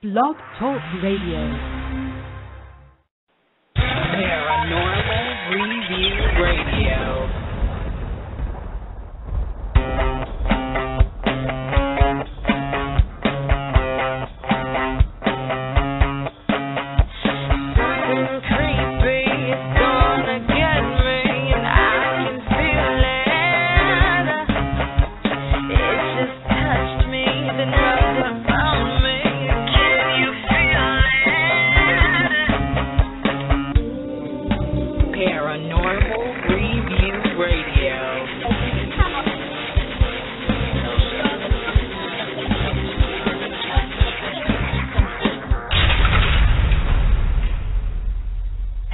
Blog Talk Radio. Paranormal Review Radio.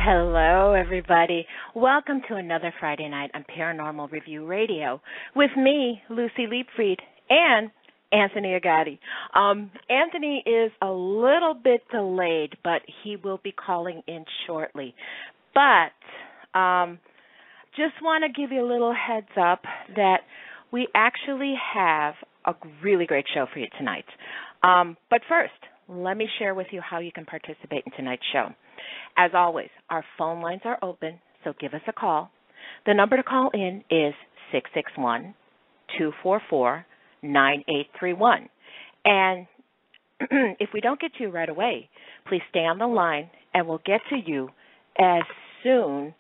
Hello, everybody. Welcome to another Friday night on Paranormal Review Radio with me, Luci Liebfried, and Anthony Agati. Anthony is a little bit delayed, but he will be calling in shortly. But just want to give you a little heads up that we actually have a really great show for you tonight. But first, let me share with you how you can participate in tonight's show. As always, our phone lines are open, so give us a call. The number to call in is 661-244-9831. And if we don't get to you right away, please stay on the line, and we'll get to you as soon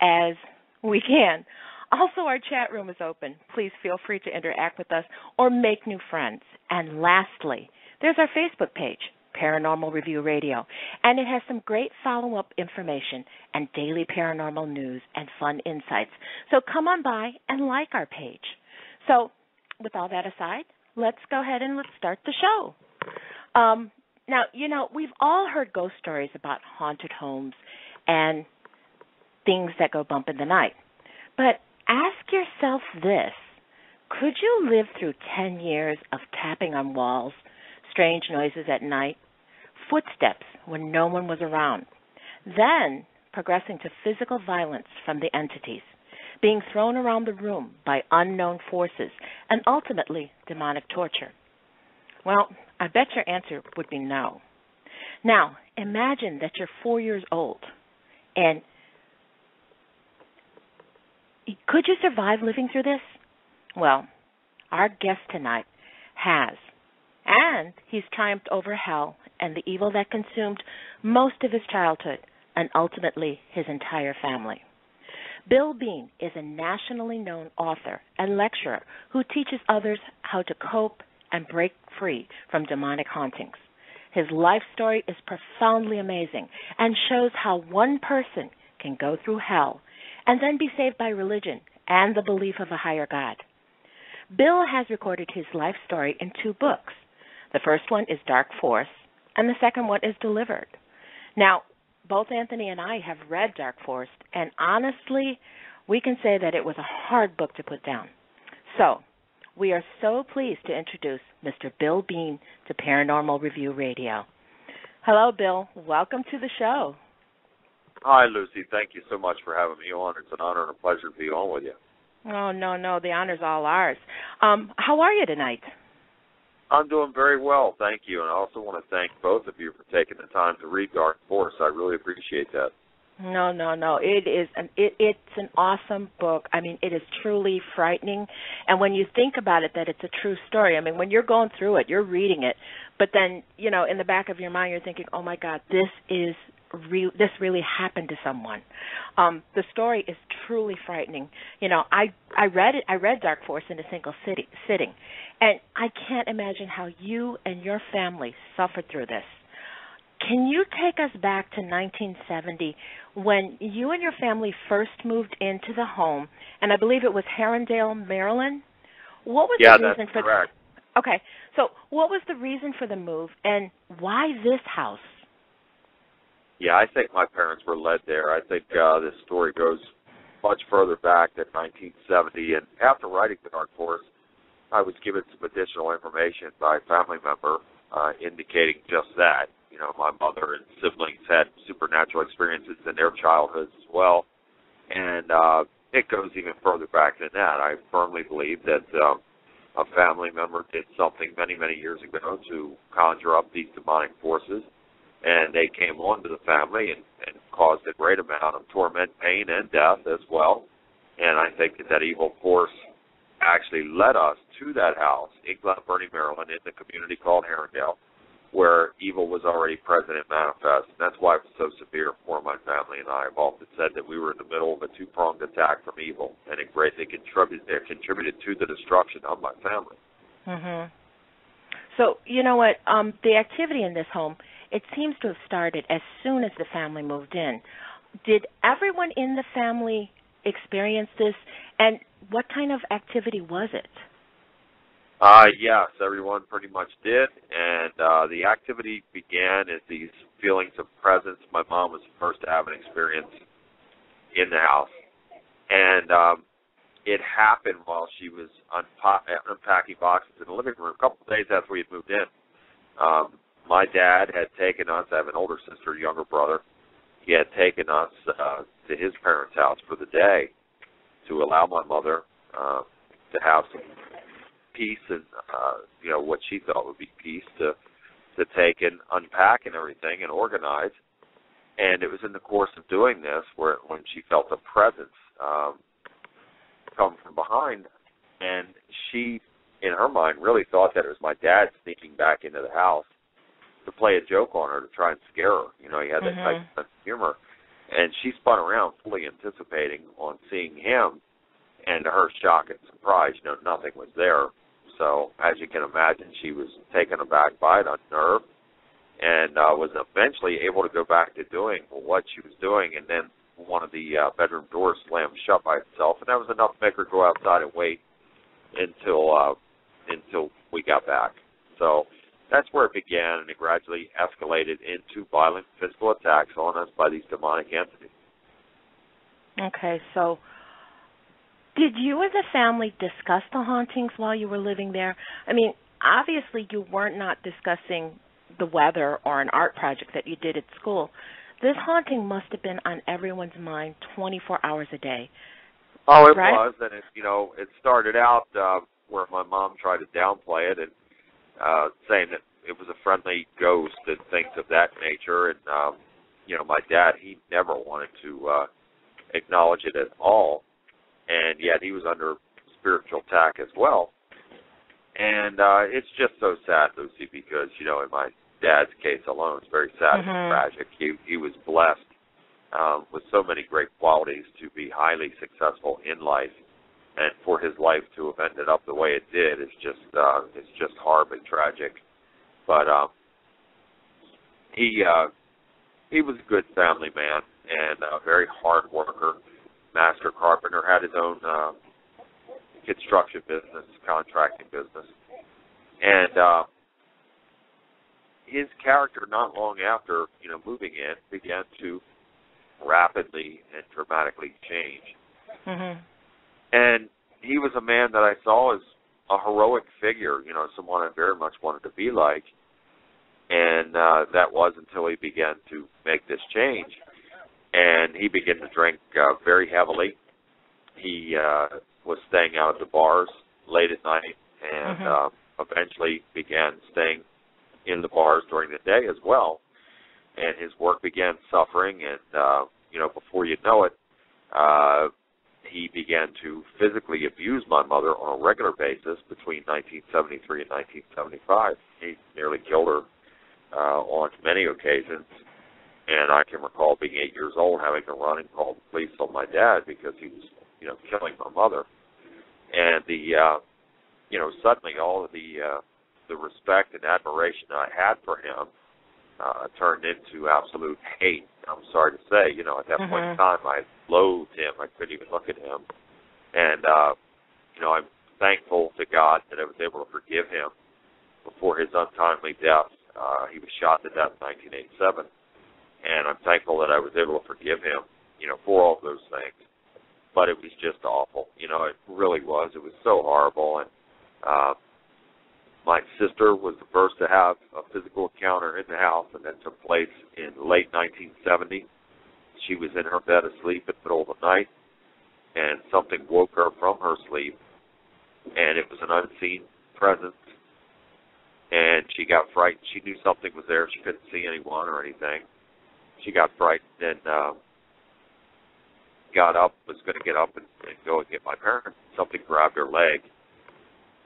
as we can. Also, our chat room is open. Please feel free to interact with us or make new friends. And lastly, there's our Facebook page, Paranormal Review Radio, and it has some great follow-up information and daily paranormal news and fun insights. So come on by and like our page. So with all that aside, let's go ahead and let's start the show. Now, we've all heard ghost stories about haunted homes and things that go bump in the night. But ask yourself this: could you live through 10 years of tapping on walls, strange noises at night, footsteps when no one was around, then progressing to physical violence from the entities, being thrown around the room by unknown forces, and ultimately demonic torture? Well, I bet your answer would be no. Now, imagine that you're 4 years old, and could you survive living through this? Well, our guest tonight has, and he's triumphed over hell and the evil that consumed most of his childhood and ultimately his entire family. Bill Bean is a nationally known author and lecturer who teaches others how to cope and break free from demonic hauntings. His life story is profoundly amazing and shows how one person can go through hell and then be saved by religion and the belief of a higher God. Bill has recorded his life story in 2 books. The first one is Dark Force, and the second one is Delivered. Now, both Anthony and I have read Dark Force, and honestly, we can say that it was a hard book to put down. So, we are so pleased to introduce Mr. Bill Bean to Paranormal Review Radio. Hello, Bill. Welcome to the show. Hi, Lucy. Thank you so much for having me on. It's an honor and a pleasure to be on with you. Oh, no. The honor's all ours. How are you tonight? I'm doing very well, thank you. And I also want to thank both of you for taking the time to read Dark Force. I really appreciate that. No. It's an awesome book. I mean, it is truly frightening. And when you think about it, that it's a true story. I mean, when you're going through it, you're reading it. But then, in the back of your mind, you're thinking, oh, my God, this really happened to someone. The story is truly frightening. I read Dark Force in a single sitting, and I can't imagine how you and your family suffered through this. Can you take us back to 1970 when you and your family first moved into the home, and I believe it was Herondale, Maryland? What was the reason that's correct. Okay, so what was the reason for the move, and why this house? Yeah, I think my parents were led there. I think this story goes much further back than 1970. And after writing The Dark Force, I was given some additional information by a family member indicating just that. My mother and siblings had supernatural experiences in their childhoods as well. And it goes even further back than that. I firmly believe that a family member did something many, many years ago to conjure up these demonic forces, and they came on to the family and caused a great amount of torment, pain, and death as well. And I think that evil force actually led us to that house in Glen Burnie, Maryland, in the community called Herondale, where evil was already present and manifest. And that's why it was so severe for my family and I. I've often said that we were in the middle of a two-pronged attack from evil, and it greatly contributed to the destruction of my family. Mhm. So, you know what, the activity in this home, it seems to have started as soon as the family moved in. Did everyone in the family experience this, and what kind of activity was it? Yes, everyone pretty much did, and the activity began as these feelings of presence. My mom was the first to have an experience in the house, and it happened while she was unpacking boxes in the living room a couple of days after we had moved in. My dad had taken us, I have an older sister, a younger brother. He had taken us to his parents' house for the day to allow my mother to have some peace and, what she thought would be peace to take and unpack and everything and organize. And it was in the course of doing this when she felt a presence come from behind, and she, in her mind, really thought that it was my dad sneaking back into the house to play a joke on her, to try and scare her. He had that type of sense of humor. And she spun around fully anticipating on seeing him, and to her shock and surprise, nothing was there. So, as you can imagine, she was taken aback by it, unnerved, and was eventually able to go back to doing what she was doing, and then one of the bedroom doors slammed shut by itself, and that was enough to make her go outside and wait until we got back. So that's where it began, and it gradually escalated into violent physical attacks on us by these demonic entities. Okay, so did you as a family discuss the hauntings while you were living there? I mean, obviously you weren't not discussing the weather or an art project that you did at school. This haunting must have been on everyone's mind 24 hours a day. Oh, it right? was, and it started out where my mom tried to downplay it and saying that it was a friendly ghost and things of that nature. And my dad, he never wanted to acknowledge it at all, and yet he was under spiritual attack as well. And it's just so sad, Lucy, because in my dad's case alone, it's very sad and tragic. He was blessed with so many great qualities to be highly successful in life, and for his life to have ended up the way it did is just horribly tragic. But he was a good family man and a very hard worker, master carpenter, had his own construction business, contracting business, and his character, not long after moving in, began to rapidly and dramatically change. And he was a man that I saw as a heroic figure, someone I very much wanted to be like. And that was until he began to make this change. And he began to drink very heavily. He was staying out at the bars late at night, and eventually began staying in the bars during the day as well. And his work began suffering, and, before you know it, he began to physically abuse my mother on a regular basis between 1973 and 1975. He nearly killed her on many occasions, and I can recall being 8 years old, having to run and call the police on my dad because he was, killing my mother. And suddenly all of the respect and admiration I had for him turned into absolute hate. I'm sorry to say, at that point in time, I loathed him. I couldn't even look at him. And, I'm thankful to God that I was able to forgive him before his untimely death. He was shot to death in 1987. And I'm thankful that I was able to forgive him, for all of those things. But it was just awful. It really was. It was so horrible. And my sister was the first to have a physical encounter in the house, and that took place in late 1970. She was in her bed asleep in the middle of the night, and something woke her from her sleep and it was an unseen presence. And she got frightened. She knew something was there. She couldn't see anyone or anything. She got frightened and got up, was going to get up and go and get my parents. Something grabbed her leg.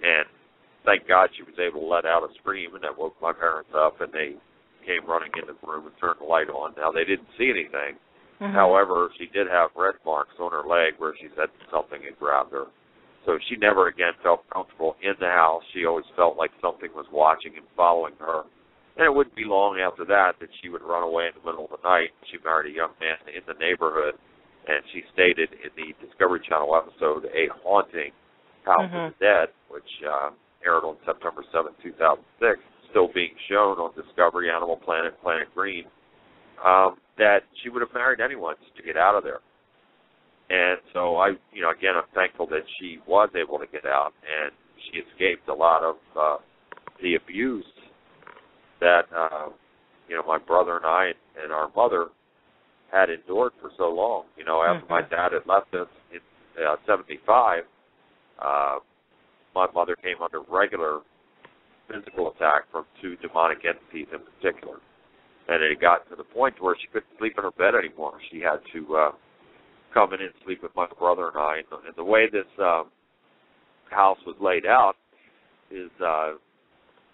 And thank God she was able to let out a scream, and that woke my parents up, and they came running into the room and turned the light on. Now, they didn't see anything. Mm-hmm. However, she did have red marks on her leg where she said something had grabbed her. So she never again felt comfortable in the house. She always felt like something was watching and following her. And it wouldn't be long after that she would run away in the middle of the night. She married a young man in the neighborhood, and she stated in the Discovery Channel episode, A Haunting House of the Dead, which aired on September 7, 2006, still being shown on Discovery, Animal Planet, Planet Green, that she would have married anyone just to get out of there. And so again, I'm thankful that she was able to get out, and she escaped a lot of the abuse that, my brother and I and our mother had endured for so long. After my dad had left us in 75, my mother came under regular physical attack from two demonic entities in particular. And it got to the point where she couldn't sleep in her bed anymore. She had to come in and sleep with my brother and I. And the way this house was laid out is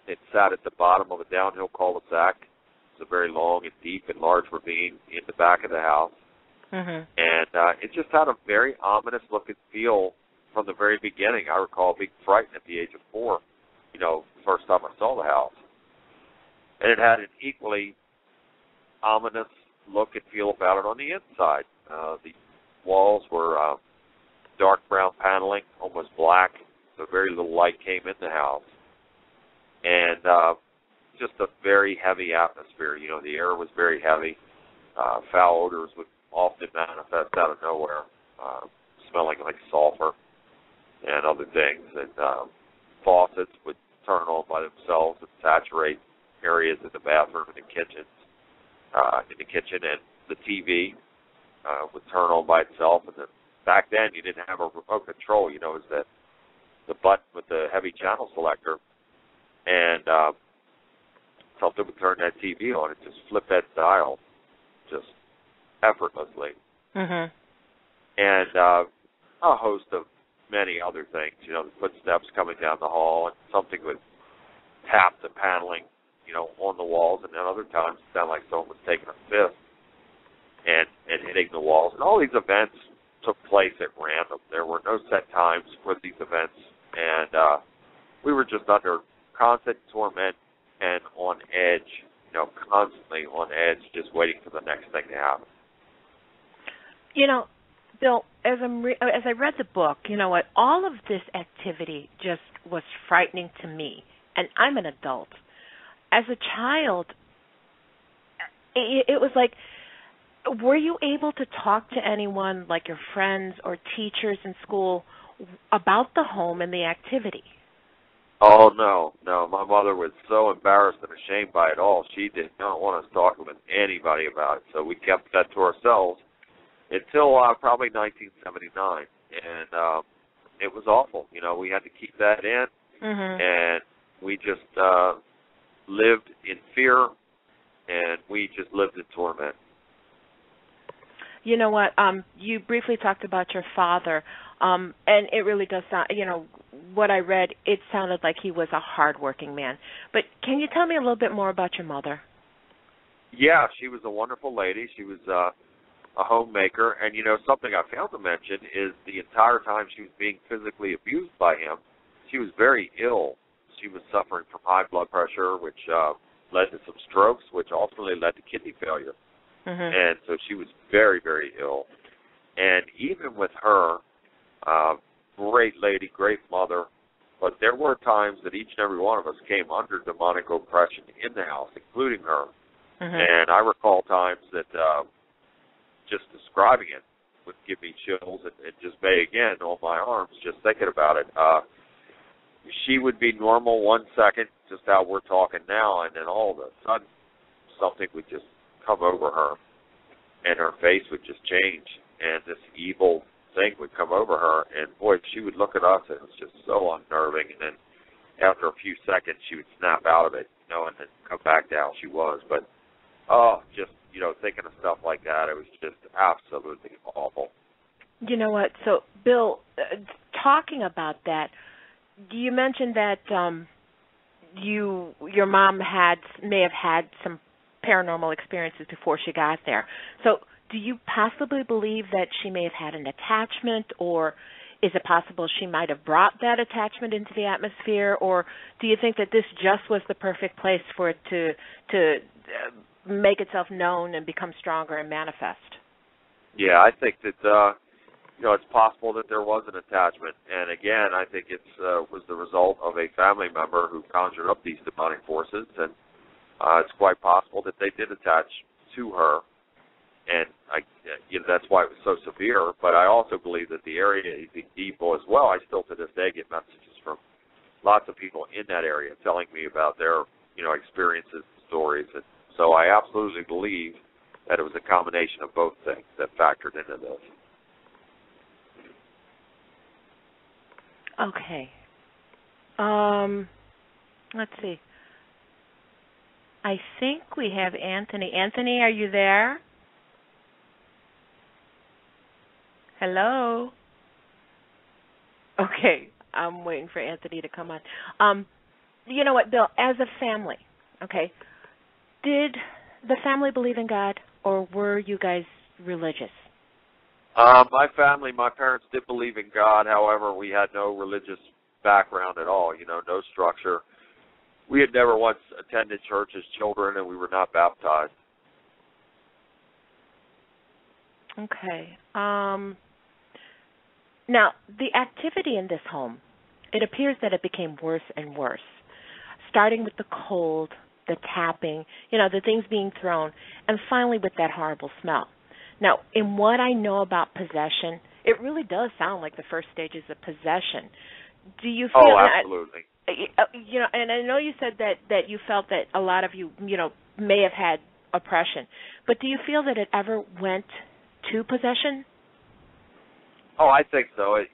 it sat at the bottom of a downhill cul-de-sac. It's a very long and deep and large ravine in the back of the house. And it just had a very ominous look and feel from the very beginning. I recall being frightened at the age of 4, the first time I saw the house. And it had an equally ominous look and feel about it on the inside. The walls were dark brown paneling, almost black, so very little light came in the house. And just a very heavy atmosphere. The air was very heavy. Foul odors would often manifest out of nowhere, smelling like sulfur and other things. And faucets would turn on by themselves and saturate areas in the bathroom and the kitchen. And the TV would turn on by itself. And then back then, you didn't have a remote control. It was the button with the heavy channel selector, and something would turn that TV on. It just flipped that dial just effortlessly. And a host of many other things. The footsteps coming down the hall, and something would tap the paneling, on the walls, and then other times it sounded like someone was taking a fist and hitting the walls. And all these events took place at random. There were no set times for these events, and we were just under constant torment and on edge, constantly on edge, just waiting for the next thing to happen. Bill, as I read the book, what, all of this activity just was frightening to me, and I'm an adult. As a child, it was like, were you able to talk to anyone, like your friends or teachers in school, about the home and the activity? Oh, no. My mother was so embarrassed and ashamed by it all. She did not want us talking with anybody about it, so we kept that to ourselves until probably 1979, and it was awful. We had to keep that in, and we just lived in fear, and we just lived in torment. You know what? You briefly talked about your father, and it really does sound, what I read, it sounded like he was a hardworking man. But can you tell me a little bit more about your mother? Yeah, she was a wonderful lady. She was a homemaker, and something I failed to mention is the entire time she was being physically abused by him, she was very ill. She was suffering from high blood pressure, which led to some strokes, which ultimately led to kidney failure. And so she was very, very ill. And even with her, great lady, great mother, but there were times that each and every one of us came under demonic oppression in the house, including her. And I recall times that just describing it would give me chills and just bay again on my arms just thinking about it. She would be normal 1 second, just how we're talking now, and then all of a sudden something would just come over her, and her face would just change, and this evil thing would come over her, and boy, she would look at us, and it was just so unnerving. And then after a few seconds, she would snap out of it, and then come back to how she was. But just thinking of stuff like that, it was just absolutely awful. You know what? So, Bill, talking about that, you mentioned that your mom may have had some paranormal experiences before she got there. So, do you possibly believe that she may have had an attachment, or is it possible she might have brought that attachment into the atmosphere, or do you think that this just was the perfect place for it to make itself known and become stronger and manifest? Yeah, I think that it's possible that there was an attachment, and again, I think it was the result of a family member who conjured up these demonic forces, and it's quite possible that they did attach to her, and that's why it was so severe. But I also believe that the area is evil as well. I still to this day get messages from lots of people in that area telling me about their experiences and stories, and so I absolutely believe that it was a combination of both things that factored into this. Okay. Let's see. I think we have Anthony. Anthony, are you there? Hello? Okay, I'm waiting for Anthony to come on. You know what, Bill, as a family, okay, did the family believe in God, or were you guys religious? My family, my parents did believe in God. However, we had no religious background at all, no structure. We had never once attended church as children, and we were not baptized. Okay. Now, the activity in this home, it appears that it became worse and worse, starting with the cold, the tapping, the things being thrown, and finally with that horrible smell. Now, in what I know about possession, it really does sound like the first stages of possession. Do you feel? Oh, absolutely. And I know you said that you felt that a lot of you, may have had oppression, but do you feel that it ever went to possession? Oh, I think so. At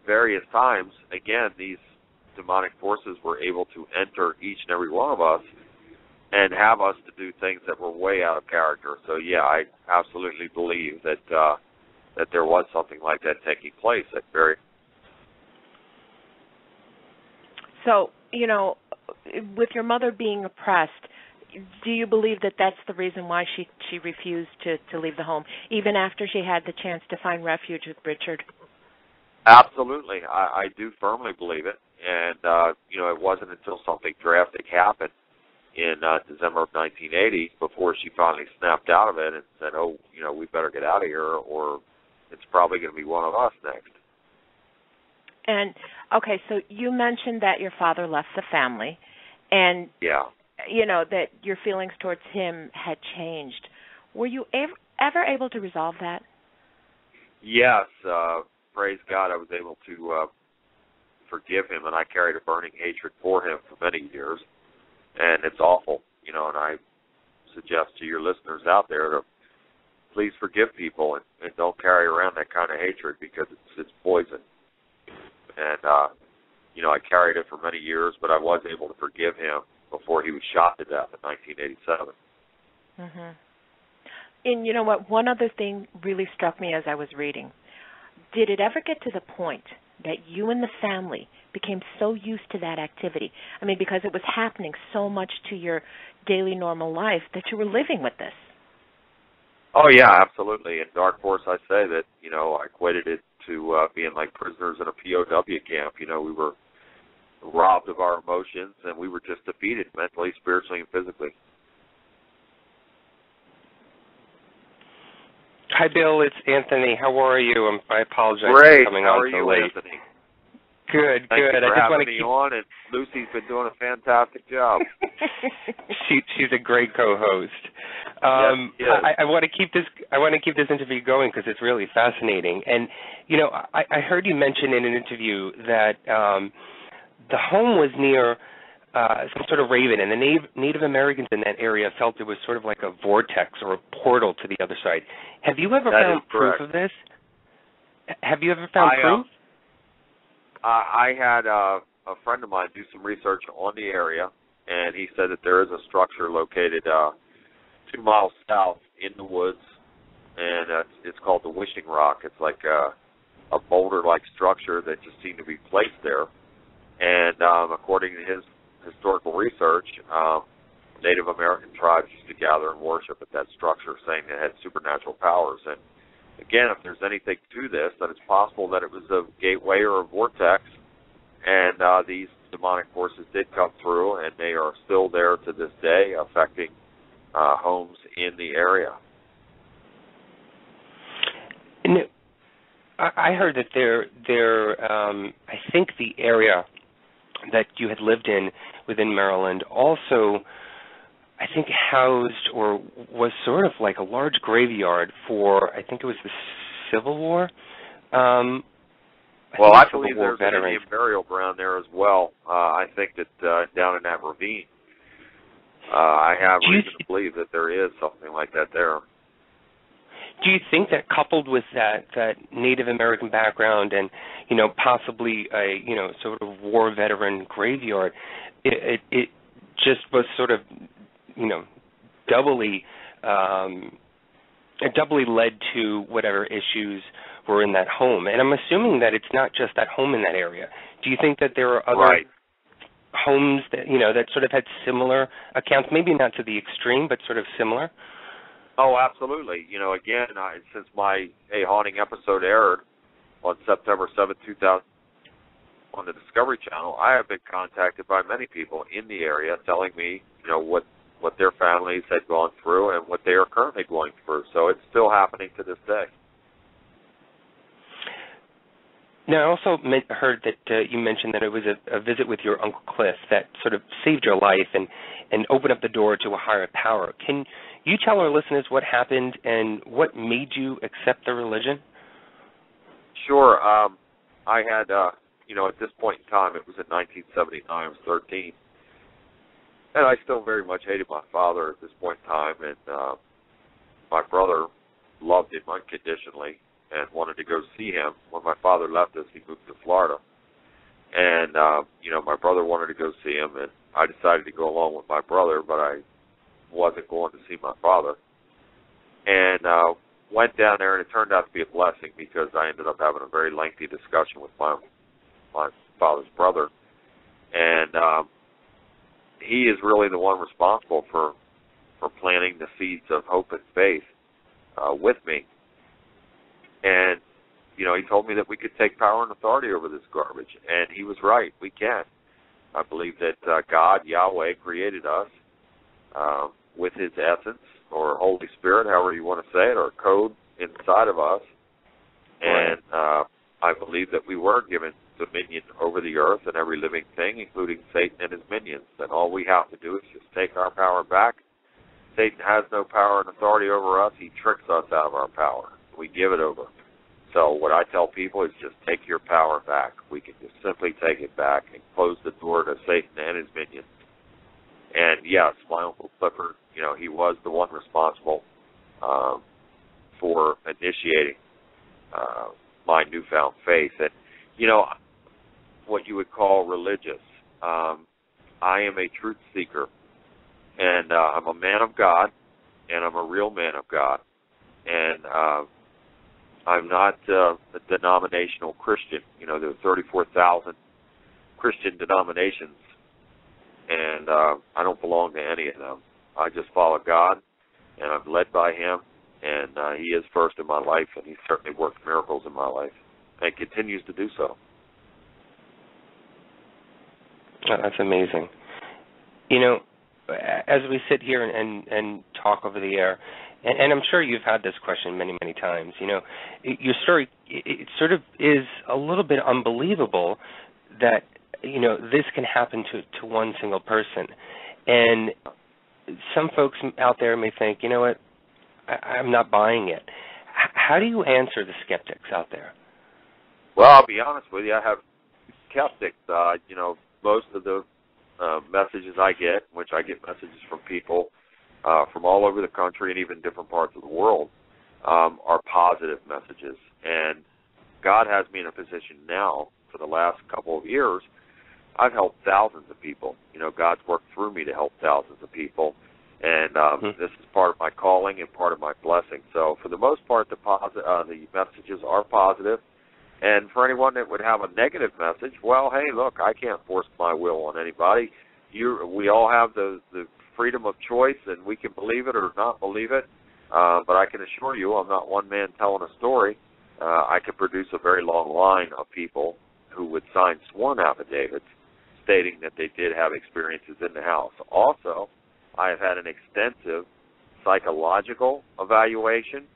various times, again, these demonic forces were able to enter each and every one of us and have us to do things that were way out of character. So, yeah, I absolutely believe that that there was something like that taking place at very. So, with your mother being oppressed, do you believe that that's the reason why she refused to leave the home, even after she had the chance to find refuge with Richard? Absolutely. I do firmly believe it. And, it wasn't until something drastic happened in December of 1980 before she finally snapped out of it and said, we better get out of here, or it's probably going to be one of us next. And, okay, so you mentioned that your father left the family, and, yeah, that your feelings towards him had changed. Were you ever able to resolve that? Yes. Praise God, I was able to forgive him, and I carried a burning hatred for him for many years. And it's awful, and I suggest to your listeners out there to please forgive people and don't carry around that kind of hatred, because it's poison. And, I carried it for many years, but I was able to forgive him before he was shot to death in 1987. Mm-hmm. And you know what? One other thing really struck me as I was reading. Did it ever get to the point that you and the family became so used to that activity? I mean, because it was happening so much to your daily normal life that you were living with this. Oh, yeah, absolutely. In Dark Force, I say that, I equated it to being like prisoners in a POW camp. We were robbed of our emotions, and we were just defeated mentally, spiritually, and physically. Hi, Bill. It's Anthony. How are you? I apologize Great. for coming How on are so you, late. Anthony? Good, Thank good. you for I just want having to me on, and Luci's been doing a fantastic job. She's a great co-host. Yes, I want to keep this. I want to keep this interview going because it's really fascinating. And I heard you mention in an interview that the home was near some sort of raven, and the Native Americans in that area felt it was sort of like a vortex or a portal to the other side. Have you ever found proof of this? Have you ever found proof? I had a friend of mine do some research on the area, and he said that there is a structure located 2 miles south in the woods, and it's called the Wishing Rock. It's like a boulder-like structure that just seemed to be placed there. And according to his historical research, Native American tribes used to gather and worship at that structure, saying it had supernatural powers. And again, if there's anything to this, then it's possible that it was a gateway or a vortex, and these demonic forces did come through, and they are still there to this day, affecting homes in the area. And I heard that I think the area that you had lived in within Maryland also, I think, housed or was sort of like a large graveyard for, I think it was the Civil War. I believe there's an Indian burial ground there as well. I think that down in that ravine, I have reason to believe that there is something like that there. Do you think that coupled with that Native American background and, possibly a, sort of war veteran graveyard, it just was sort of, doubly led to whatever issues were in that home? And I'm assuming that it's not just that home in that area. Do you think that there are other homes that, that sort of had similar accounts, maybe not to the extreme, but sort of similar? Oh, absolutely. Again, since my A Haunting episode aired on September 7th, 2000 on the Discovery Channel, I have been contacted by many people in the area telling me, what their families had gone through and what they are currently going through. So it's still happening to this day. Now, I also heard that you mentioned that it was a visit with your Uncle Cliff that sort of saved your life and opened up the door to a higher power. Can you tell our listeners what happened and what made you accept the religion? Sure. I had, at this point in time, it was in 1979, I was 13. And I still very much hated my father at this point in time, and my brother loved him unconditionally and wanted to go see him. When my father left us, he moved to Florida. And, my brother wanted to go see him, and I decided to go along with my brother, but I wasn't going to see my father. And went down there, and it turned out to be a blessing because I ended up having a very lengthy discussion with my father's brother. And he is really the one responsible for planting the seeds of hope and faith with me. And, he told me that we could take power and authority over this garbage. And he was right. We can. I believe that God, Yahweh, created us with his essence, or Holy Spirit, however you want to say it, or code inside of us. And I believe that we were given dominion over the earth and every living thing, including Satan and his minions. And all we have to do is just take our power back. Satan has no power and authority over us. He tricks us out of our power. We give it over. So what I tell people is just take your power back. We can just simply take it back and close the door to Satan and his minions. And yes, my Uncle Clifford, he was the one responsible for initiating my newfound faith. And, what you would call religious. I am a truth seeker, and I'm a man of God, and I'm a real man of God. And I'm not a denominational Christian. There are 34,000 Christian denominations, and I don't belong to any of them. I just follow God, and I'm led by him, and he is first in my life, and he's certainly worked miracles in my life, and continues to do so. Oh, that's amazing. As we sit here and talk over the air, and I'm sure you've had this question many, many times, your story, it sort of is a little bit unbelievable that, this can happen to one single person. And some folks out there may think, you know what, I'm not buying it. How do you answer the skeptics out there? Well, I'll be honest with you. I have skeptics. Most of the messages I get, which I get messages from people from all over the country and even different parts of the world, are positive messages. And God has me in a position now for the last couple of years. I've helped thousands of people. God's worked through me to help thousands of people, and this is part of my calling and part of my blessing. So for the most part, the messages are positive. And for anyone that would have a negative message, well, hey, look, I can't force my will on anybody. We all have the freedom of choice, and we can believe it or not believe it. But I can assure you, I'm not one man telling a story. I could produce a very long line of people who would sign sworn affidavits stating that they did have experiences in the house. Also, I have had an extensive psychological evaluation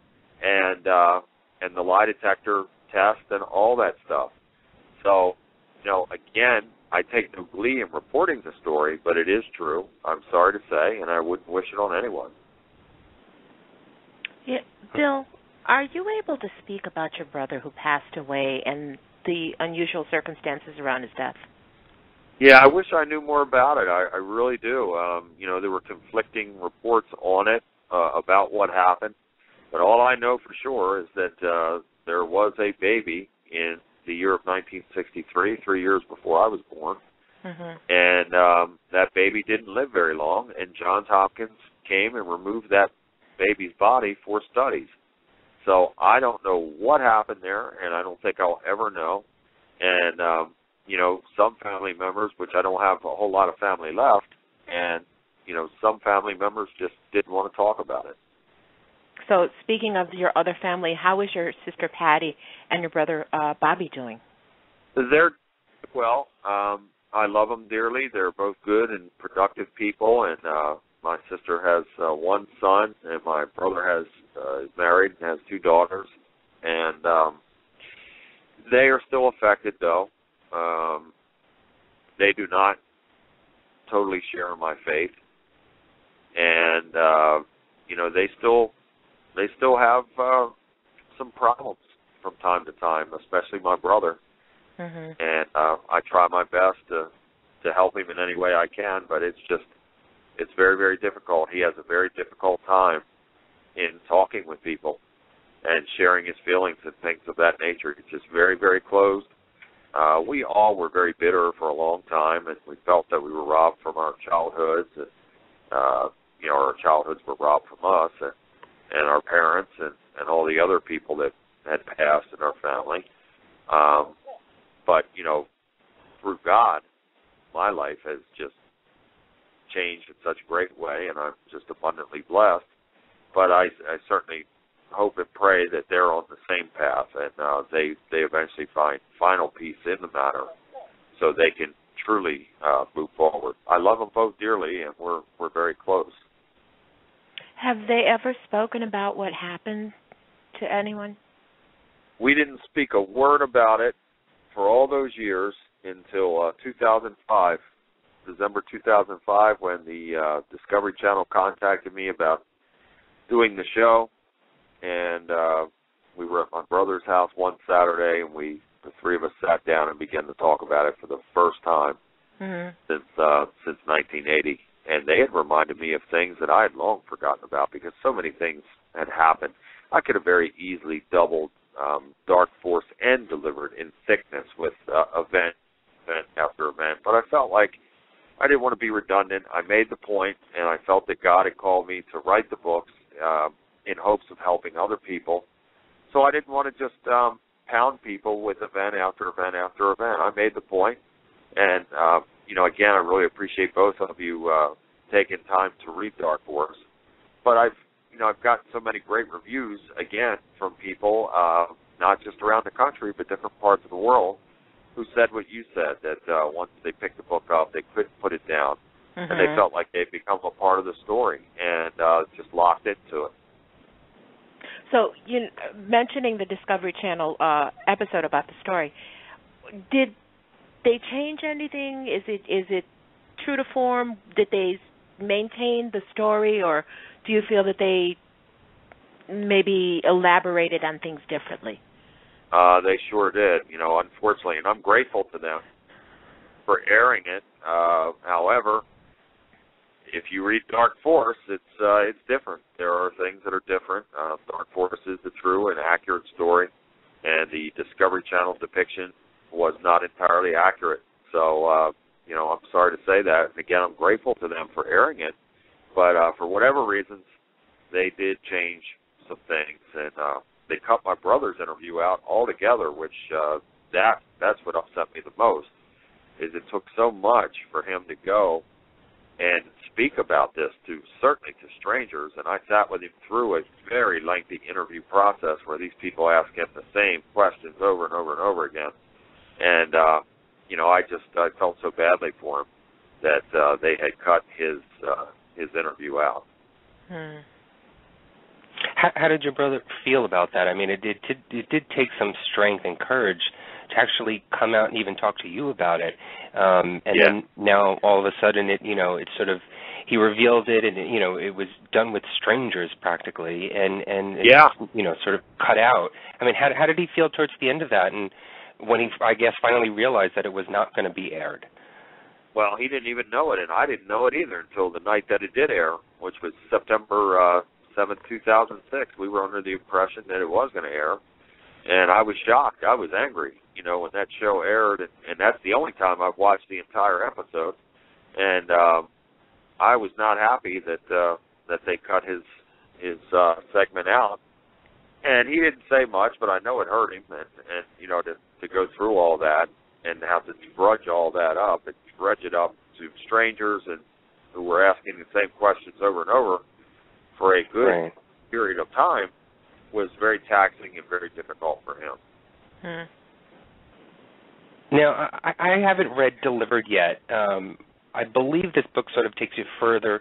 and the lie detector test and all that stuff. So, again, I take no glee in reporting the story, but it is true, I'm sorry to say, and I wouldn't wish it on anyone. Yeah, Bill, are you able to speak about your brother who passed away and the unusual circumstances around his death? Yeah, I wish I knew more about it. I really do. There were conflicting reports on it about what happened, but all I know for sure is that there was a baby in the year of 1963, 3 years before I was born, and that baby didn't live very long, and Johns Hopkins came and removed that baby's body for studies. So I don't know what happened there, and I don't think I'll ever know. And, some family members, which I don't have a whole lot of family left, and, some family members just didn't want to talk about it. So speaking of your other family, how is your sister Patty and your brother Bobby doing? They're, well, I love them dearly. They're both good and productive people, and my sister has one son, and my brother is married and has 2 daughters. And they are still affected, though. They do not totally share my faith. And, they still have some problems from time to time, especially my brother. And I try my best to help him in any way I can, but it's very, very difficult. He has a very difficult time in talking with people and sharing his feelings and things of that nature. It's just very, very closed. We all were very bitter for a long time, and we felt that we were robbed from our childhoods. And, our childhoods were robbed from us and our parents and all the other people that had passed in our family. But, through God, my life has just changed in such a great way, and I'm just abundantly blessed. But I certainly hope and pray that they're on the same path, and they eventually find final peace in the matter so they can truly move forward. I love them both dearly, and we're very close. Have they ever spoken about what happened to anyone? We didn't speak a word about it for all those years until 2005, December 2005, when the Discovery Channel contacted me about doing the show. And we were at my brother's house one Saturday, and the 3 of us sat down and began to talk about it for the first time since 1980. And they had reminded me of things that I had long forgotten about because so many things had happened. I could have very easily doubled Dark Force and delivered in thickness with event after event. But I felt like I didn't want to be redundant. I made the point, and I felt that God had called me to write the books in hopes of helping other people. So I didn't want to just pound people with event after event after event. I made the point, and again, I really appreciate both of you taking time to read Dark Force. But I've gotten so many great reviews again from people, not just around the country, but different parts of the world, who said what you said, that once they picked the book up, they couldn't put it down, and they felt like they'd become a part of the story and just locked into it. So, mentioning the Discovery Channel episode about the story, did they change anything? Is it true to form? Did they maintain the story, or do you feel that they maybe elaborated on things differently? They sure did, unfortunately, and I'm grateful to them for airing it. However, if you read Dark Force, it's different. There are things that are different. Dark Force is the true and accurate story, and the Discovery Channel depiction was not entirely accurate. So, you know, I'm sorry to say that. And again, I'm grateful to them for airing it. But for whatever reasons, they did change some things, and they cut my brother's interview out altogether, which that's what upset me the most, is it took so much for him to go and speak about this certainly to strangers, and I sat with him through a very lengthy interview process where these people asked him the same questions over and over and over again. And, you know, I felt so badly for him that they had cut his interview out. How did your brother feel about that? I mean, it did take some strength and courage to actually come out and even talk to you about it. Then now all of a sudden it sort of, he revealed it, and it was done with strangers practically, and it's, sort of cut out. I mean, how did he feel towards the end of that, and when he, I guess, finally realized that it was not going to be aired? Well, he didn't even know it, and I didn't know it either until the night that it did air, which was September 7th, 2006. We were under the impression that it was going to air, and I was shocked. I was angry, when that show aired, and that's the only time I've watched the entire episode, and I was not happy that they cut his segment out. And he didn't say much, but I know it hurt him, and to go through all that and have to drudge all that up and dredge it up to strangers and who were asking the same questions over and over for a good period of time was very taxing and very difficult for him. Now, I haven't read Delivered yet. I believe this book sort of takes you further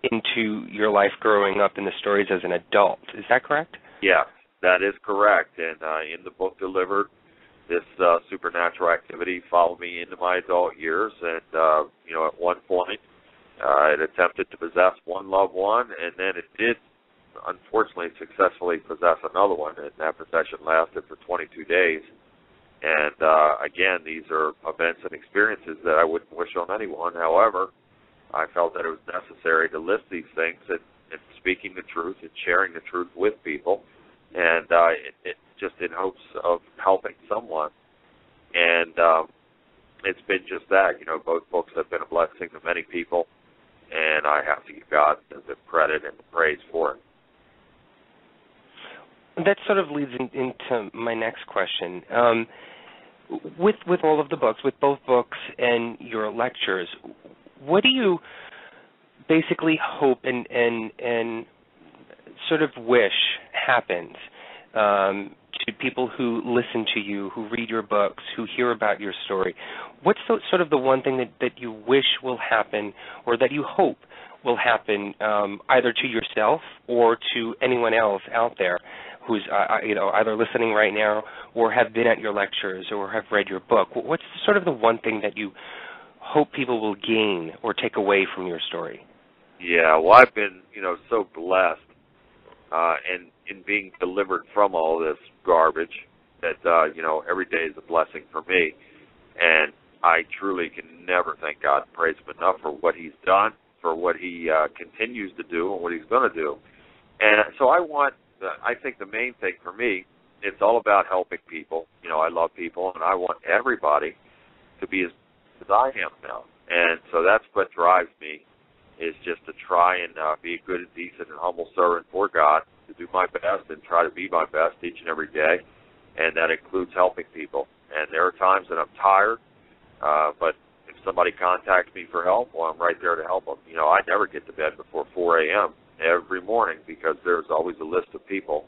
into your life growing up in the stories as an adult. Is that correct? Yes, that is correct. And in the book Delivered, this supernatural activity followed me into my adult years. And, at one point, it attempted to possess one loved one, and then it did, unfortunately, successfully possess another one. And that possession lasted for 22 days. And, again, these are events and experiences that I wouldn't wish on anyone. However, I felt that it was necessary to list these things and speaking the truth and sharing the truth with people, and it just in hopes of helping someone. And it's been just that. Both books have been a blessing to many people, and I have to give God the credit and the praise for it. That sort of leads into my next question. With all of the books, with both books and your lectures, what do you basically hope and sort of wish happens to people who listen to you, who read your books, who hear about your story? What's sort of the one thing that you wish will happen, or that you hope will happen, either to yourself or to anyone else out there who's either listening right now or have been at your lectures or have read your book? What's sort of the one thing that you hope people will gain or take away from your story? Yeah, well, I've been, so blessed and in being delivered from all this garbage that, every day is a blessing for me. And I truly can never thank God and praise Him enough for what He's done, for what He continues to do, and what He's going to do. And so I think the main thing for me, it's all about helping people. I love people, and I want everybody to be as I am now. And so that's what drives me, is just to try and be a good and decent and humble servant for God, to do my best and try to be my best each and every day, and that includes helping people. And there are times that I'm tired, but if somebody contacts me for help, well, I'm right there to help them. I never get to bed before 4 a.m. every morning because there's always a list of people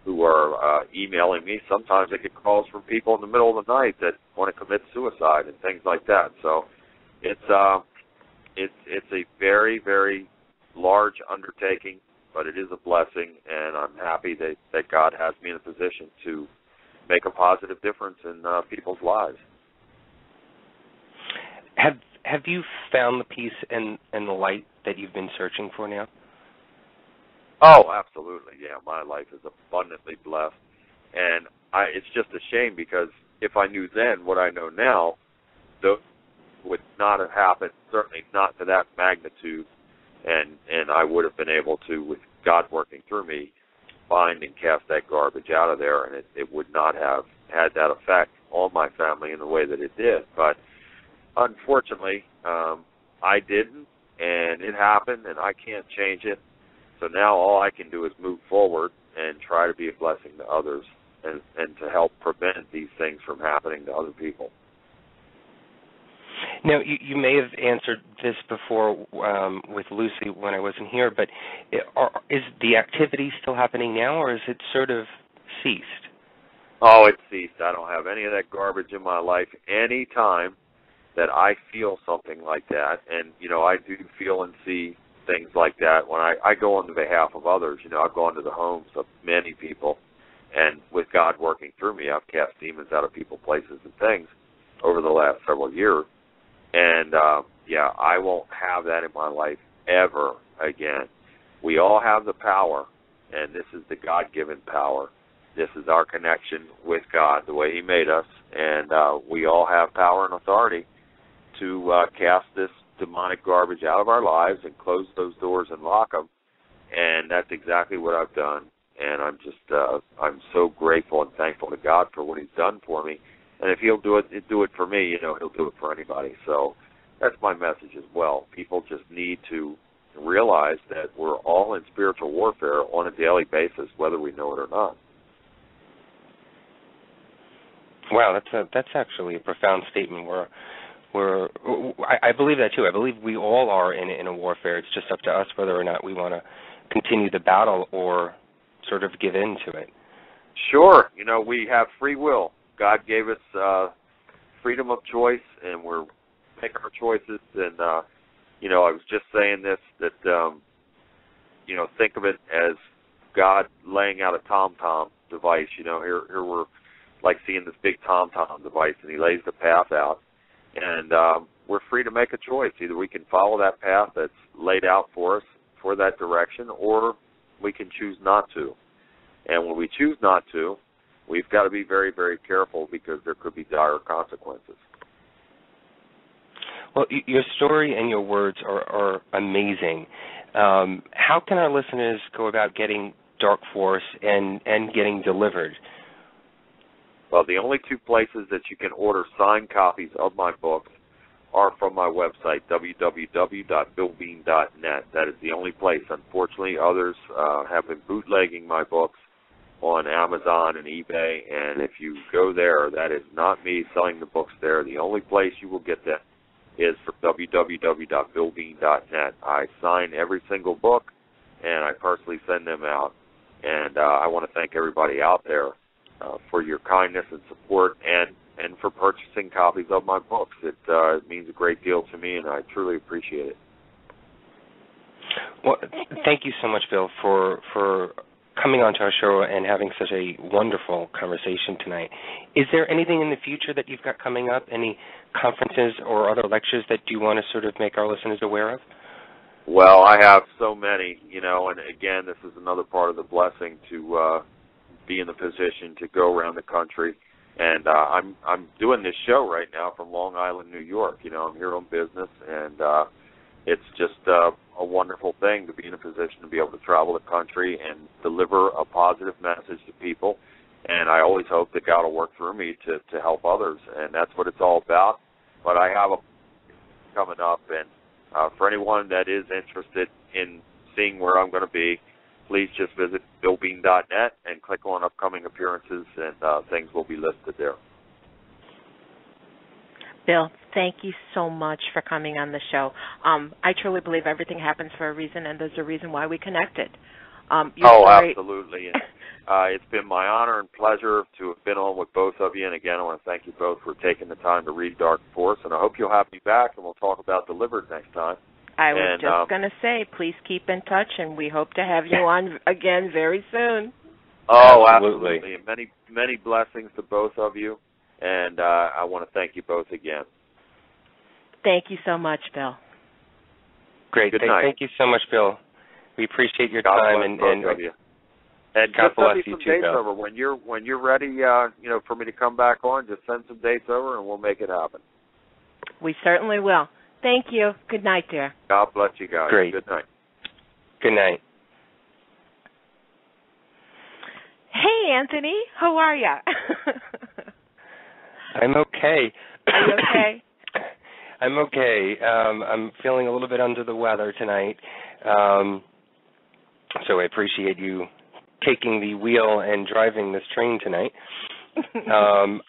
who are emailing me. Sometimes I get calls from people in the middle of the night that want to commit suicide and things like that. So it's a very, very large undertaking, but it is a blessing, and I'm happy that God has me in a position to make a positive difference in people's lives. Have you found the peace and the light that you've been searching for now? Oh, absolutely, yeah. My life is abundantly blessed, and it's just a shame because if I knew then what I know now, those would not have happened, certainly not to that magnitude, and I would have been able to, with God working through me, find and cast that garbage out of there, and it would not have had that effect on my family in the way that it did. But unfortunately, I didn't, and it happened, and I can't change it. So now all I can do is move forward and try to be a blessing to others and to help prevent these things from happening to other people. Now, you may have answered this before with Luci when I wasn't here, but is the activity still happening now, or is it sort of ceased? Oh, it's ceased. I don't have any of that garbage in my life. Any time that I feel something like that, and, I do feel and see things like that when I go on the behalf of others. I've gone to the homes of many people, and with God working through me, I've cast demons out of people, places, and things over the last several years. And, I won't have that in my life ever again. We all have the power, and this is the God-given power. This is our connection with God, the way He made us, and we all have power and authority to cast this demonic garbage out of our lives and close those doors and lock them, and that's exactly what I've done. And I'm just, I'm so grateful and thankful to God for what He's done for me. And if He'll do it for me, He'll do it for anybody. So that's my message as well. People just need to realize that we're all in spiritual warfare on a daily basis, whether we know it or not. Wow, that's actually a profound statement. I believe that too. I believe we all are in a warfare. It's just up to us whether or not we want to continue the battle or sort of give in to it. Sure. We have free will. God gave us freedom of choice, and we're making our choices. And, I was just saying this, that, think of it as God laying out a tom-tom device. Here we're like seeing this big tom-tom device, and He lays the path out. And we're free to make a choice. Either we can follow that path that's laid out for us for that direction, or we can choose not to. And when we choose not to, we've got to be very, very careful because there could be dire consequences. Well, your story and your words are amazing. How can our listeners go about getting Dark Force and getting delivered? Well, the only two places that you can order signed copies of my books are from my website, www.billbean.net. That is the only place. Unfortunately, others have been bootlegging my books on Amazon and eBay, and if you go there, that is not me selling the books there. The only place you will get that is from www.billbean.net. I sign every single book, and I personally send them out. And I want to thank everybody out there for your kindness and support and for purchasing copies of my books. It means a great deal to me, and I truly appreciate it. Well, thank you so much, Bill, for coming onto our show and having such a wonderful conversation tonight. Is there anything in the future that you've got coming up, any conferences or other lectures that you want to sort of make our listeners aware of? Well, I have so many, and again, this is another part of the blessing to be in the position to go around the country. And I'm doing this show right now from Long Island, New York. I'm here on business, and it's just a wonderful thing to be in a position to be able to travel the country and deliver a positive message to people. And I always hope that God will work through me to help others, and that's what it's all about. But I have a coming up, and for anyone that is interested in seeing where I'm going to be, please just visit billbean.net and click on upcoming appearances, and things will be listed there. Bill, thank you so much for coming on the show. I truly believe everything happens for a reason, and there's a reason why we connected. Absolutely. And, it's been my honor and pleasure to have been on with both of you. And again, I want to thank you both for taking the time to read Dark Force. And I hope you'll have me back, and we'll talk about Delivered next time. I was just going to say, please keep in touch, and we hope to have you on again very soon. Oh, absolutely. And many, many blessings to both of you. And I want to thank you both again. Thank you so much, Bill. Great. Good night. Thank you so much, Bill. We appreciate your God time, bless and both of you. And God just bless send me you some too, dates Bill. over when you're ready. For me to come back on, just send some dates over, and we'll make it happen. We certainly will. Thank you. Good night, dear. God bless you guys. Great. Good night. Good night. Hi, Anthony. How are ya? I'm okay. Are you okay? I'm okay. I'm feeling a little bit under the weather tonight, so I appreciate you taking the wheel and driving this train tonight.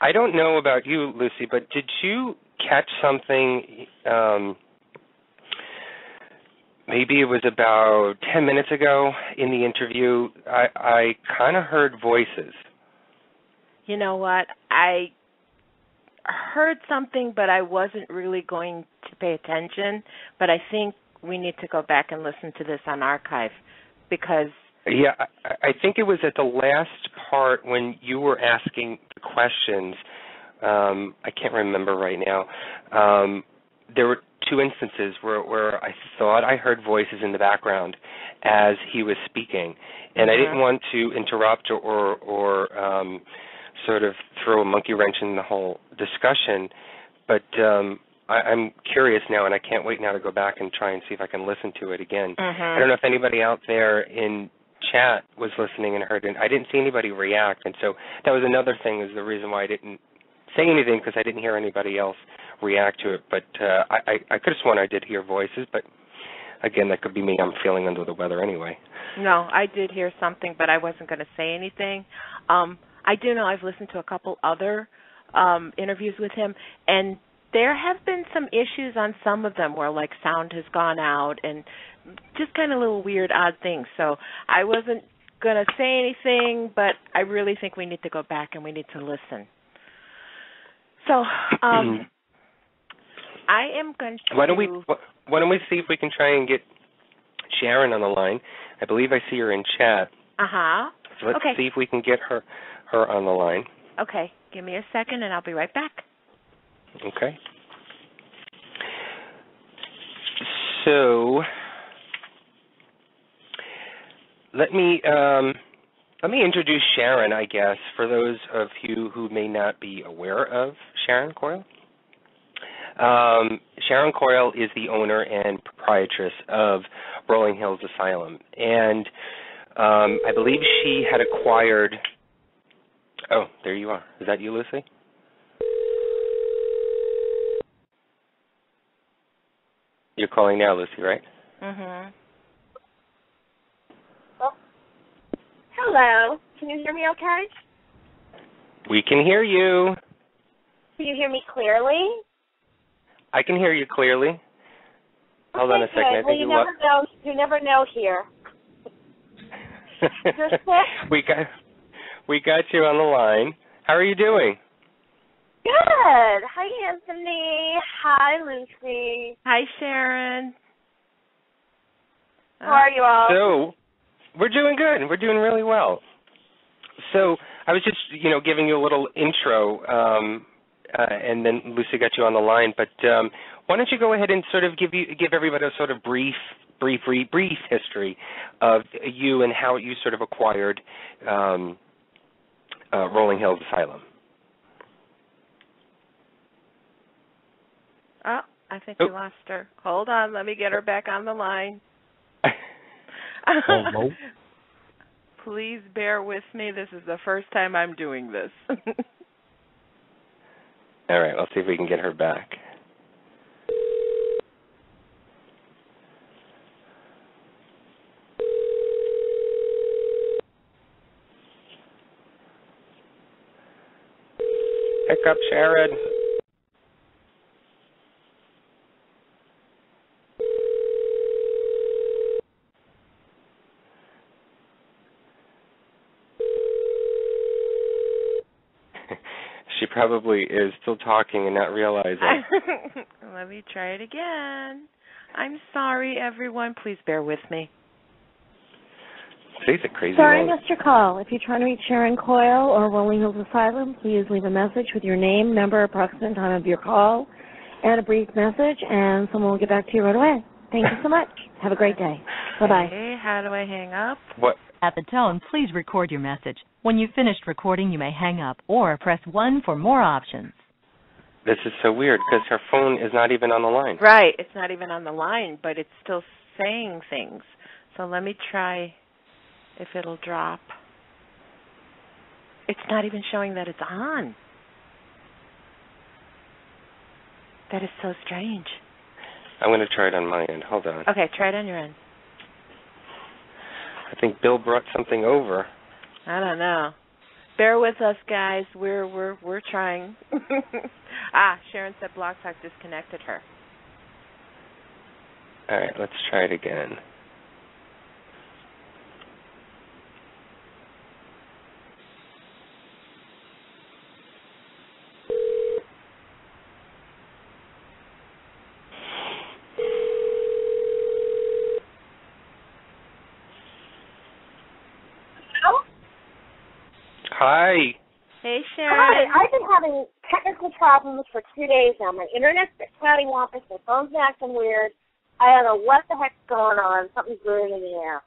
I don't know about you, Luci, but did you catch something, maybe it was about 10 minutes ago in the interview? I kind of heard voices. You know what? I heard something, but I wasn't really going to pay attention. But I think we need to go back and listen to this on archive because... Yeah, I think it was at the last part when you were asking the questions. I can't remember right now. There were two instances where I thought I heard voices in the background as he was speaking, and I didn't want to interrupt or sort of throw a monkey wrench in the whole discussion, but I'm curious now, and I can't wait now to go back and try and see if I can listen to it again. I don't know if anybody out there in chat was listening and heard it. I didn't see anybody react, and so that was another thing, is the reason why I didn't say anything, because I didn't hear anybody else react to it. But I could have sworn I did hear voices, but again, that could be me. I'm feeling under the weather anyway. No, I did hear something, but I wasn't going to say anything. I do know I've listened to a couple other interviews with him, and there have been some issues on some of them where, like, sound has gone out and just kind of little weird, odd things. So I wasn't going to say anything, but I really think we need to go back and we need to listen. So I am going to... Why don't we see if we can try and get Sharon on the line? I believe I see her in chat. So let's see if we can get her on the line. Okay. Give me a second, and I'll be right back. Okay. So let me introduce Sharon, I guess, for those of you who may not be aware of Sharon Coyle. Sharon Coyle is the owner and proprietress of Rolling Hills Asylum, and I believe she had acquired... Oh, there you are. Is that you, Luci? You're calling now, Luci, right? Oh. Hello. Can you hear me okay? We can hear you. Can you hear me clearly? I can hear you clearly. Hold on a second. I think well, you never know here. We got you on the line. How are you doing? Good. Hi, Anthony. Hi, Luci. Hi, Sharon. How are you all? So, we're doing good. We're doing really well. So, I was just, giving you a little intro, and then Luci got you on the line. But why don't you go ahead and sort of give everybody a sort of brief history of you and how you sort of acquired Rolling Hills Asylum. Oh, I think we lost her. Hold on, let me get her back on the line. Hello. Please bear with me. This is the first time I'm doing this. All right, let's see if we can get her back. Pick up, Sharon. She probably is still talking and not realizing. Let me try it again. I'm sorry, everyone. Please bear with me. She's a crazy Sorry, I woman. missed your call. If you're trying to reach Sharon Coyle or Rolling Hills Asylum, please leave a message with your name, number, approximate time of your call, and a brief message, and someone will get back to you right away. Thank you so much. Have a great day. Bye-bye. Okay, how do I hang up? What? At the tone, please record your message. When you've finished recording, you may hang up or press 1 for more options. This is so weird because her phone is not even on the line. Right, it's not even on the line, but it's still saying things. So let me try if it'll drop. It's not even showing that it's on. That is so strange. I'm going to try it on my end. Hold on. Okay, try it on your end. I think Bill brought something over. I don't know. Bear with us, guys. We're trying. Sharon said Blog Talk disconnected her. All right, let's try it again. Hi. Hey, Sharon. Hi, I've been having technical problems for 2 days now. My internet's cattywampus, my phone's acting weird. I don't know what the heck's going on. Something's brewing in the air.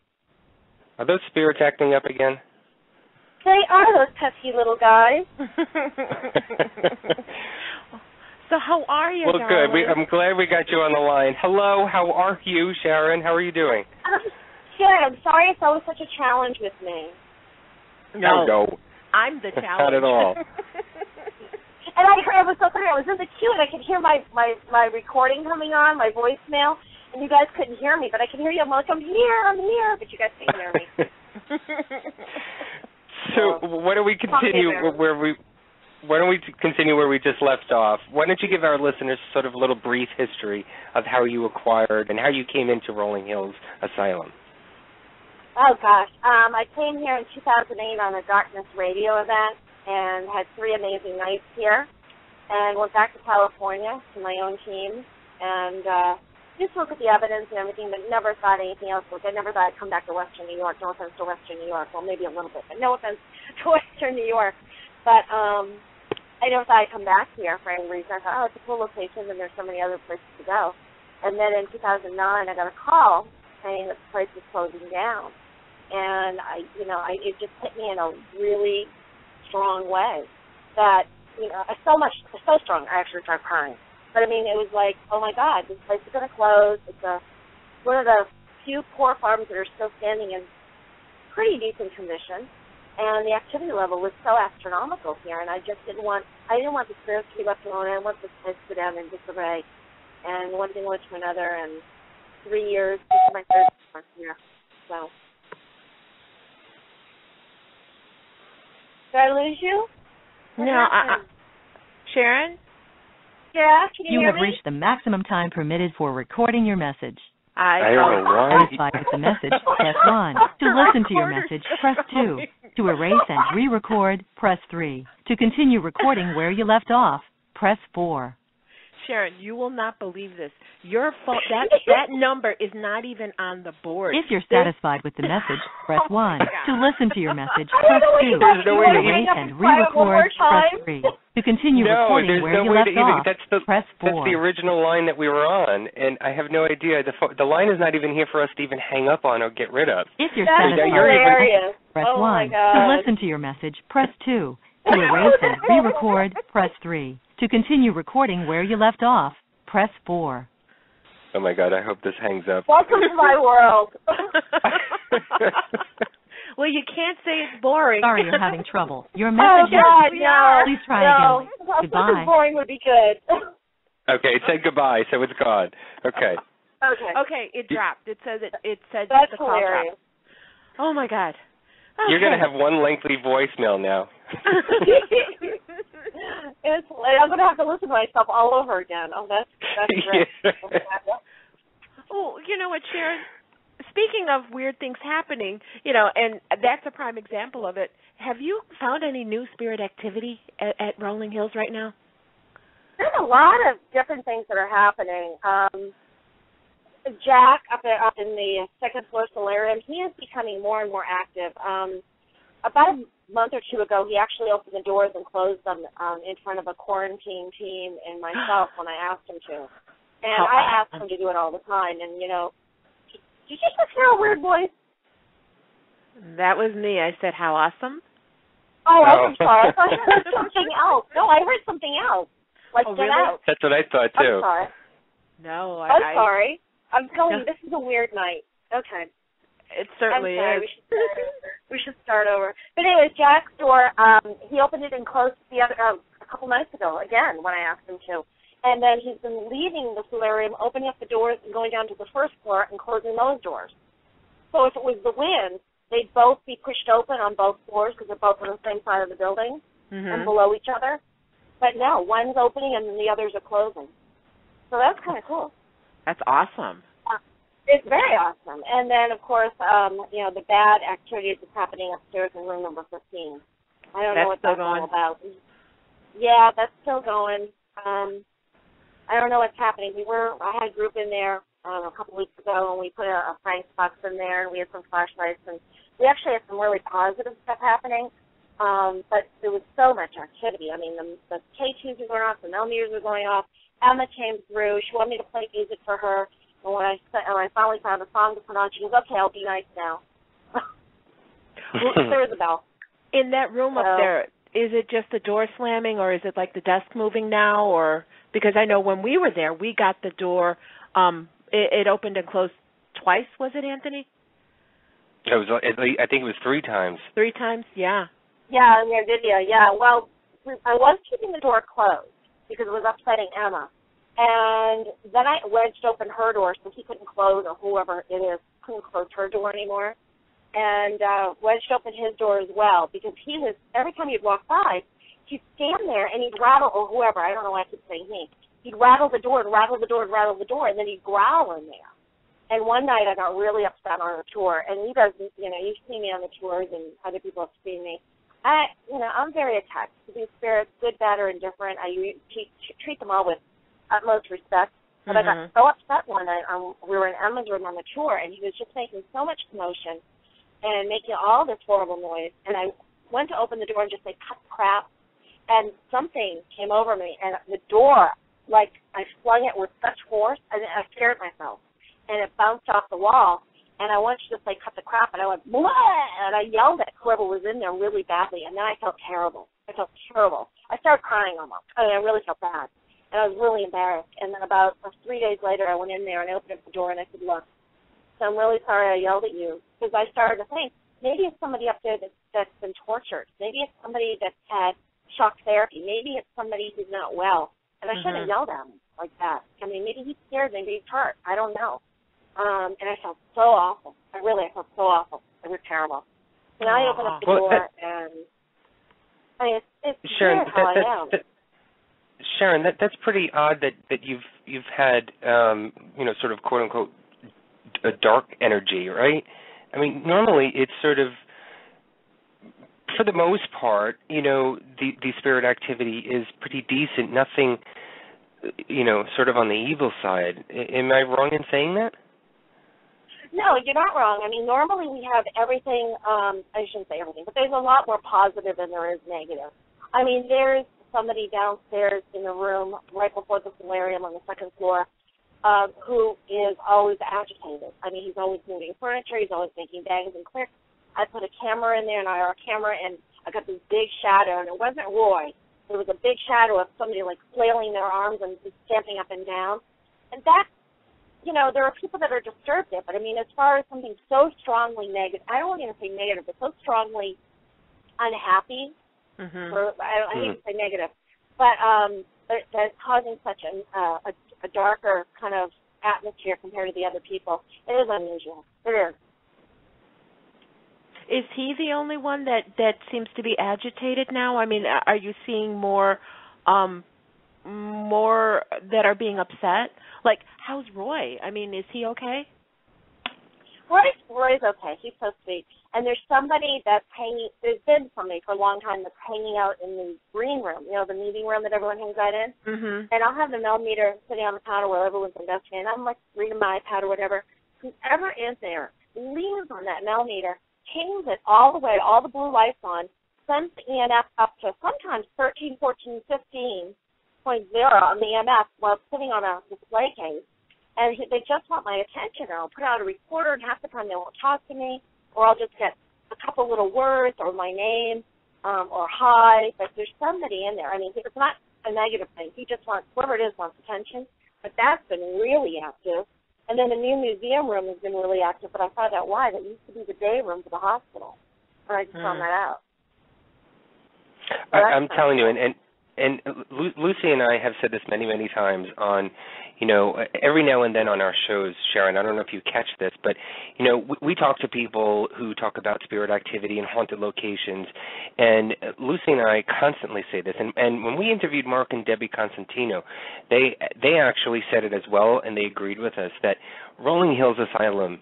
Are those spirits acting up again? They are those pesky little guys. So how are you, well, darling? good. I'm glad we got you on the line. Hello, how are you, Sharon? How are you doing? Good. I'm sorry it's always such a challenge with me. No. I'm the challenge. Not at all. And I was so clear. I was in the queue, and I could hear my recording coming on, my voicemail, and you guys couldn't hear me, but I can hear you. I'm like, I'm here, but you guys can't hear me. So why don't we continue where we just left off? Why don't you give our listeners sort of a little brief history of how you acquired and how you came into Rolling Hills Asylum? Oh, gosh. I came here in 2008 on a Darkness radio event and had 3 amazing nights here and went back to California to my own team and just looked at the evidence and everything, but never thought anything else. Like, I never thought I'd come back to Western New York. No offense to Western New York. Well, maybe a little bit, but no offense to Western New York. But I never thought I'd come back here for any reason. I thought, it's a cool location and there's so many other places to go. And then in 2009, I got a call saying that the place was closing down. And it just hit me in a really strong way. That so strong. I actually started crying. But I mean, it was like, oh my God, this place is going to close. It's one of the few poor farms that are still standing in pretty decent condition, and the activity level was so astronomical here. And I didn't want the spirits to be left alone. I didn't want this place to go down in disarray. And one thing led to another, and 3 years. This is my 3rd month here. So. Did I lose you? No, Sharon? Yeah, can you hear have reached the maximum time permitted for recording your message. I don't know why. Satisfied with the message, press 1. To listen to your message, press 2. To erase and re-record, press 3. To continue recording where you left off, press 4. Sharon, you will not believe this. Your phone, that number is not even on the board. If you're satisfied with the message, press 1. To listen to your message, press 2. To erase and re-record, press 3. To continue recording where you left off, press 4. That's the original line that we were on, and I have no idea. The line is not even here for us to even hang up on or get rid of. If you're satisfied with the message, press 1. To listen to your message, press 2. To erase and re-record, press 3. To continue recording where you left off, press 4. Oh, my God, I hope this hangs up. Welcome to my world. Well, you can't say it's boring. Sorry you're having trouble. Your message no. Please try again. Goodbye. Boring would be good. Okay, it said goodbye, so it's gone. Okay. Okay, it dropped. It said That's the call hilarious. dropped. Oh, my God. Okay. You're going to have one lengthy voicemail now. I'm going to have to listen to myself all over again. Oh, that's great. Yeah. Oh, you know what, Sharon? Speaking of weird things happening, and that's a prime example of it, have you found any new spirit activity at Rolling Hills right now? There's a lot of different things that are happening. Jack up in the second floor solarium, he is becoming more and more active. About a month or two ago, he actually opened the doors and closed them in front of a quarantine team and myself when I asked him to. And I asked him to do it all the time. And, did you just hear a weird voice? That was me. I said, how awesome. Oh, I'm sorry. I thought I heard something else. No, I heard something else. Like, get really? out. That's what I thought, too. I'm sorry. No, I'm sorry. I'm telling you, this is a weird night. Okay. It certainly I'm sorry. is. We should start over. We should start over. But anyways, Jack's door, he opened it and closed it the other a couple nights ago, again, when I asked him to. And then he's been leaving the solarium, opening up the doors and going down to the first floor and closing those doors. So if it was the wind, they'd both be pushed open on both floors because they're both on the same side of the building and below each other. But no, one's opening and then the others are closing. So that's kind of cool. That's awesome. It's very awesome. And then, of course, the bad activities is happening upstairs in room number 15. I don't know what that's all about. Yeah, that's still going. I don't know what's happening. I had a group in there a couple weeks ago, and we put a Frank's box in there, and we had some flashlights, and we actually had some really positive stuff happening. But there was so much activity. I mean, the K2s were going off, the millimeters were going off. Emma came through. She wanted me to play music for her. And when I finally found a song to put on, she goes, "Okay, I'll be nice now." There's a bell. In that room up there, is it just the door slamming, or is it like the desk moving now? Or because I know when we were there, we got the door. It opened and closed twice. Was it, Anthony? It was. I think it was 3 times. 3 times, yeah. Yeah, in their video, yeah. Well, I was keeping the door closed because it was upsetting Emma. And then I wedged open her door so he couldn't close, or whoever it is, couldn't close her door anymore. And wedged open his door as well because he was, every time he'd walk by, he'd stand there and he'd rattle, or whoever, I don't know why I keep saying he, he'd rattle the door and rattle the door and rattle the door, and then he'd growl in there. And one night I got really upset on a tour, and he doesn't, you've seen me on the tours and other people have seen me. I'm very attached to these spirits, good, bad, or indifferent. I treat them all with utmost respect. But I got so upset one night. We were in Emma's room on the tour, and he was just making so much commotion and making all this horrible noise. And I went to open the door and just say, "Cut crap," and something came over me, and the door, like I flung it with such force, and I scared myself, and it bounced off the wall. And I wanted to just say, "Cut the crap," and I went, "Blah!" and I yelled at whoever was in there really badly, and then I felt terrible. I started crying almost. I really felt bad. And I was really embarrassed. And then about 3 days later, I went in there and I opened up the door and I said, "Look, so I'm really sorry I yelled at you," because I started to think, maybe it's somebody up there that's been tortured. Maybe it's somebody that's had shock therapy. Maybe it's somebody who's not well. And I shouldn't have yelled at him like that. I mean, maybe he's scared, maybe he's hurt. I don't know. And I felt so awful. I felt so awful. It was terrible. So now I opened up the door and it's Sharon, how I am. Sharon, that's pretty odd that you've had sort of quote unquote a dark energy, right? I mean, normally it's sort of, for the most part, the spirit activity is pretty decent. Nothing, sort of on the evil side. Am I wrong in saying that? No, you're not wrong. I mean, normally we have everything. I shouldn't say everything, but there's a lot more positive than there is negative. I mean, there's somebody downstairs in the room right before the solarium on the second floor who is always agitated. I mean, he's always moving furniture. He's always making bangs and clicks. I put a camera in there, an IR camera, and I got this big shadow, and it wasn't Roy. It was a big shadow of somebody, like, flailing their arms and just stamping up and down. And that's, there are people that are disturbed there, but, I mean, as far as something so strongly negative, I don't want to say negative, but so strongly unhappy, or I hate to say negative, but that's causing such a darker kind of atmosphere compared to the other people. It is unusual. It is. Is he the only one that seems to be agitated now? I mean, are you seeing more that are being upset? Like, how's Roy? I mean, is he okay? Roy's okay. He's so sweet. And there's somebody there's been somebody for a long time that's hanging out in the green room, the meeting room that everyone hangs out in. And I'll have the millimeter sitting on the counter while everyone's investigating. I'm like reading my iPad or whatever. Whoever is there leans on that millimeter, changes it all the way, all the blue lights on, sends the EMF up to sometimes 13, 14, 15.0 on the EMF while sitting on a display case. And they just want my attention. I'll put out a recorder, and half the time they won't talk to me, or I'll just get a couple little words or my name or hi. But there's somebody in there. I mean, it's not a negative thing. He just wants, whoever it is wants attention. But that's been really active. And then the new museum room has been really active, but I found out why. That used to be the day room for the hospital. And I just found that out. I'm telling you, and Lucy and I have said this many, many times on, every now and then on our shows, Sharon, I don't know if you catch this, but, we talk to people who talk about spirit activity and haunted locations, and Lucy and I constantly say this, and when we interviewed Mark and Debbie Constantino, they actually said it as well, and they agreed with us that Rolling Hills Asylum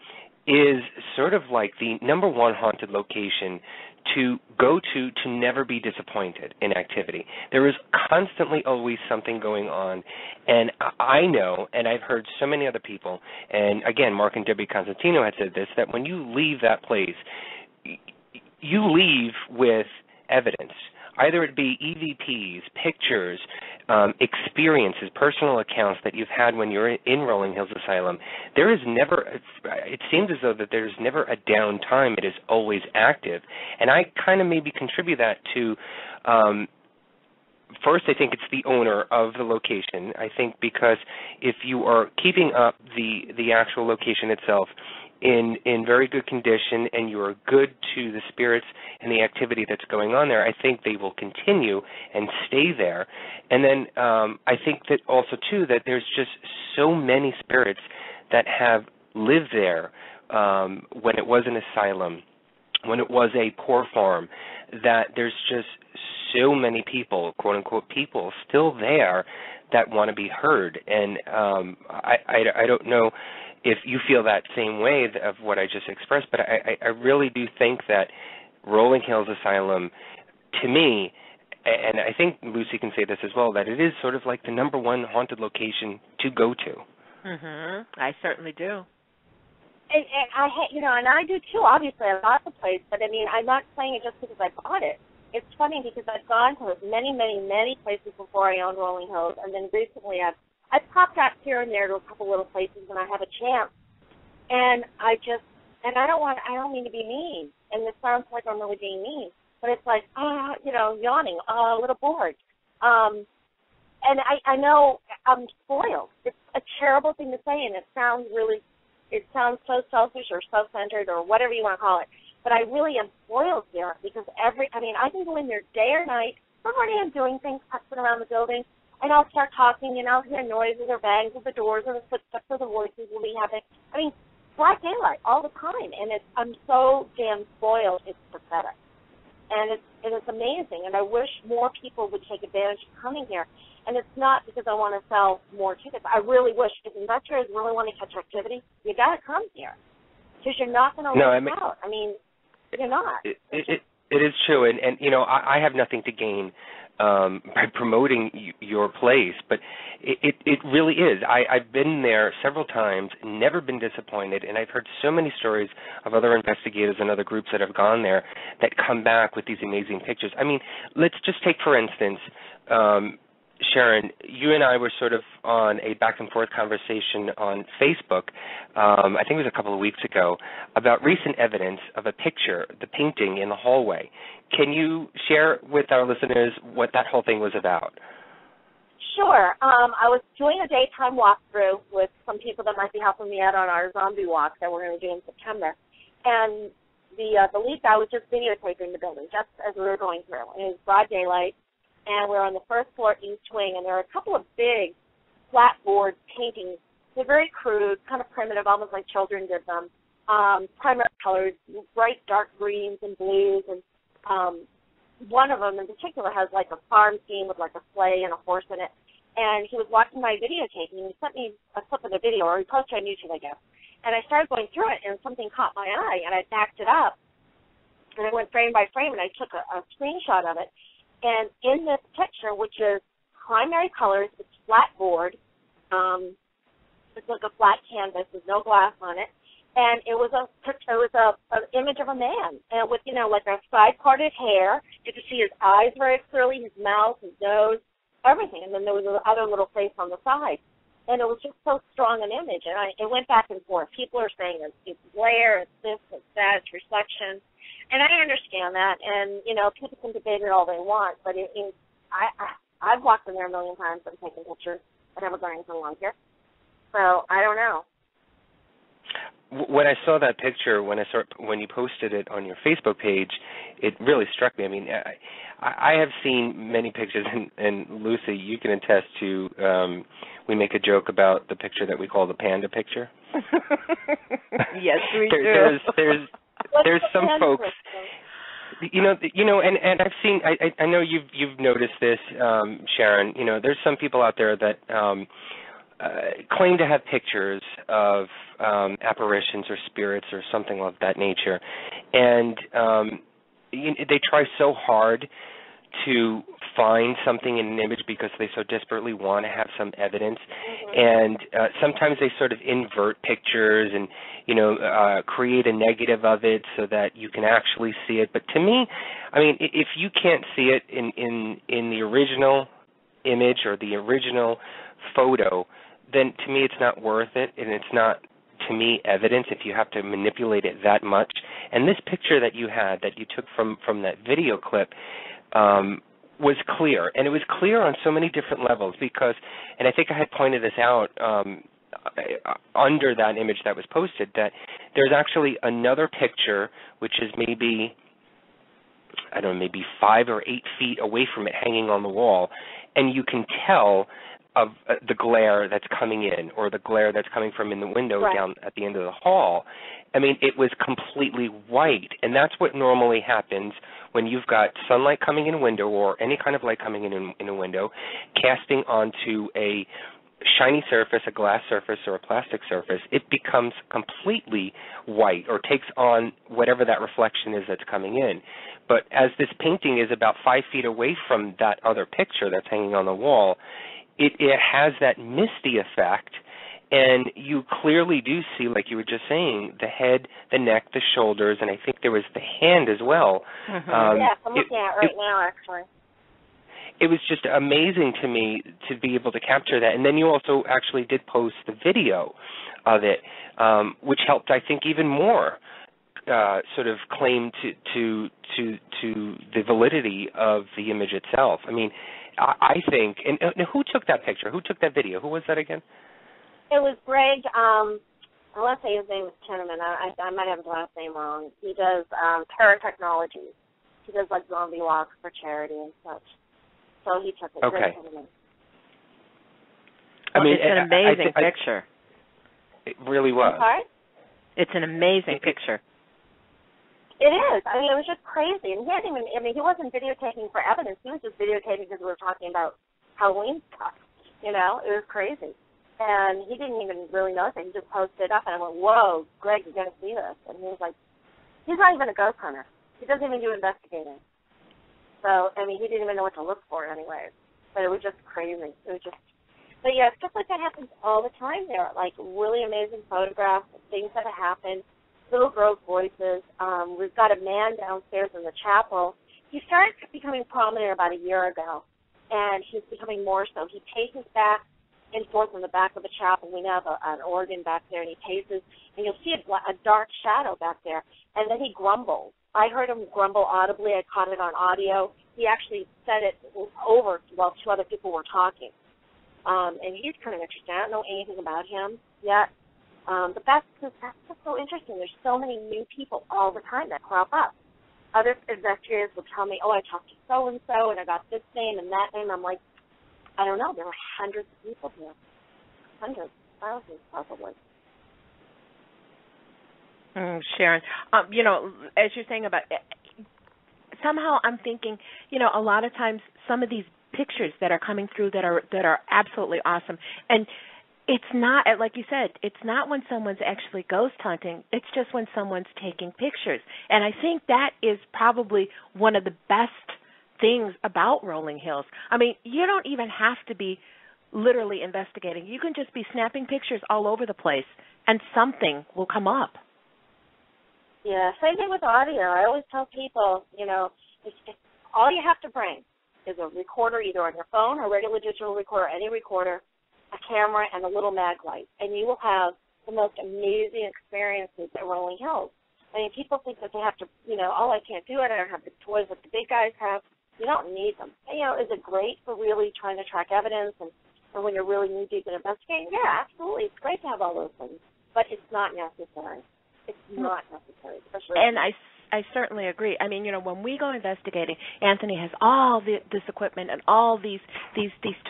is sort of like the number one haunted location to go to never be disappointed in activity. There is constantly always something going on, and I know, and I've heard so many other people, and again, Mark and Debbie Constantino had said this, that when you leave that place, you leave with evidence. Either it be EVPs, pictures, experiences, personal accounts that you've had when you're in Rolling Hills Asylum. There is never, it seems as though that there's never a down time. It is always active. And I kind of maybe contribute that to, first, I think it's the owner of the location. I think because if you are keeping up the actual location itself in very good condition and you are good to the spirits and the activity that's going on there, I think they will continue and stay there. And then I think that also, too, that there's just so many spirits that have lived there when it was an asylum, when it was a poor farm, that there's just so many people, quote-unquote people, still there that want to be heard. And I don't know if you feel that same way of what I just expressed, but I really do think that Rolling Hills Asylum, to me, and I think Lucy can say this as well, that it is sort of like the number one haunted location to go to. I certainly do. And I do too. Obviously, I bought the place, but I mean, I'm not saying it just because I bought it. It's funny because I've gone to many, many, many places before I owned Rolling Hills, and then recently I've popped out here and there to a couple little places when I have a chance, and I don't mean to be mean, and this sounds like I'm really being mean, but it's like, yawning, a little bored. And I know I'm spoiled. It's a terrible thing to say, and it sounds so selfish or self-centered or whatever you want to call it, but I really am spoiled there because I can go in there day or night. I'm already doing things, putzing around the building, and I'll start talking, and I'll hear noises or bangs of the doors or the footsteps or the voices will be having. I mean, black daylight all the time, and I'm so damn spoiled. It's pathetic, and it's amazing. And I wish more people would take advantage of coming here. And it's not because I want to sell more tickets. I really wish if investors really want to catch activity, you got to come here because you're not going to lose out. I mean, you're not. It is true, and I have nothing to gain by promoting your place, but it really is. I've been there several times, never been disappointed, and I've heard so many stories of other investigators and other groups that have gone there that come back with these amazing pictures. I mean, let's just take, for instance, Sharon, you and I were sort of on a back-and-forth conversation on Facebook, I think it was a couple of weeks ago, about recent evidence of a picture, the painting in the hallway. Can you share with our listeners what that whole thing was about? Sure. I was doing a daytime walkthrough with some people that might be helping me out on our zombie walk that we're going to do in September. And the lead guy was just videotaping the building just as we were going through. And it was broad daylight. And we're on the first floor east wing, and there are a couple of big flatboard paintings. They're very crude, kind of primitive, almost like children did them. Primary colors, bright dark greens and blues, and one of them in particular has like a farm scene with like a sleigh and a horse in it. And he was watching my videotaping, and he sent me a clip of the video, or he posted on YouTube, I guess. And I started going through it, and something caught my eye, and I backed it up. And I went frame by frame, and I took a screenshot of it. And in this picture, which is primary colors, it's flat board. It's like a flat canvas with no glass on it, and it was an image of a man, and with like a side-parted hair. You could see his eyes very clearly, his mouth, his nose, everything. And then there was another little face on the side, and it was just so strong an image. And it went back and forth. People are saying it's glare, it's this, it's that, it's reflection. And I understand that, and, people can debate it all they want, but I've walked in there a million times and taken pictures. I never got anything like it. So I don't know. when I saw that picture, when you posted it on your Facebook page, it really struck me. I mean, I have seen many pictures, and Luci, you can attest to. We make a joke about the picture that we call the panda picture. Yes, we do. There's some folks. You know, and I've seen. I know you've noticed this, Sharon. You know, there's some people out there that claim to have pictures of apparitions or spirits or something of that nature, and they try so hard to find something in an image because they so desperately want to have some evidence, and sometimes they sort of invert pictures and create a negative of it so that you can actually see it. But to me, I mean, if you can't see it in the original image or the original photo, then to me it's not worth it, and it's not, to me, evidence if you have to manipulate it that much. And this picture that you had, that you took from that video clip, was clear, and it was clear on so many different levels because, and I think I had pointed this out under that image that was posted, that there's actually another picture which is maybe 5 or 8 feet away from it, hanging on the wall, and you can tell of the glare that's coming in, or the glare that's coming from in the window down at the end of the hall. I mean, it was completely white, and that's what normally happens when you've got sunlight coming in a window or any kind of light coming in a window, casting onto a shiny surface, a glass surface, or a plastic surface. It becomes completely white or takes on whatever that reflection is that's coming in. But as this painting is about 5 feet away from that other picture that's hanging on the wall, it has that misty effect, and you clearly do see, like you were just saying, the head, the neck, the shoulders, and I think there was the hand as well. Yes, I'm looking at it right now, actually. It was just amazing to me to be able to capture that. And then you also actually did post the video of it, which helped, I think, even more sort of claim to the validity of the image itself. I mean, I think, and who took that picture? Who took that video? Who was that again? It was Greg. I want to say his name is Kinnaman. I might have his last name wrong. He does Terra Technologies. He does like zombie walks for charity and such. So he took it. Okay. I mean, it's an amazing picture. It really was. I'm sorry? It's an amazing picture. It is. I mean, it was just crazy. And he wasn't videotaping for evidence. He was just videotaping because we were talking about Halloween stuff. You know, it was crazy. And he didn't even really notice it. He just posted it up, and I went, whoa, Greg, you're going to see this. And he was like, he's not even a ghost hunter. He doesn't even do investigating. So, I mean, he didn't even know what to look for anyways. But it was just crazy. It was just, but yeah, stuff like that happens all the time there. Like really amazing photographs of things that have happened, little girls' voices. We've got a man downstairs in the chapel. He started becoming prominent about a year ago, and he's becoming more so. He paces back and forth in the back of the chapel. We now have an organ back there, and he paces, and you'll see a dark shadow back there, and then he grumbles. I heard him grumble audibly. I caught it on audio. He actually said it over while 2 other people were talking. And he's kind of interesting. I don't know anything about him yet. But that's just so interesting. There's so many new people all the time that crop up. Other investigators will tell me, oh, I talked to so-and-so, and I got this name and that name. I'm like, I don't know. There were hundreds of people here. Hundreds, thousands, probably. Sharon, as you're saying about somehow I'm thinking, a lot of times some of these pictures that are coming through that are absolutely awesome, and it's not, like you said, it's not when someone's actually ghost hunting. It's just when someone's taking pictures, and I think that is probably one of the best things about Rolling Hills. I mean, you don't even have to be literally investigating. You can just be snapping pictures all over the place, and something will come up. Yeah, same thing with audio. I always tell people, it's all you have to bring is a recorder, either on your phone or regular digital recorder, any recorder, a camera, and a little mag light, and you will have the most amazing experiences at Rolling Hills. I mean, people think that they have to, I can't do it. I don't have the toys that the big guys have. You don't need them. And, is it great for really trying to track evidence and when you're really knee-deep in investigating? Yeah, absolutely. It's great to have all those things. but it's not necessary. It's not necessary, especially. And I certainly agree. I mean, when we go investigating, Anthony has all this equipment and all these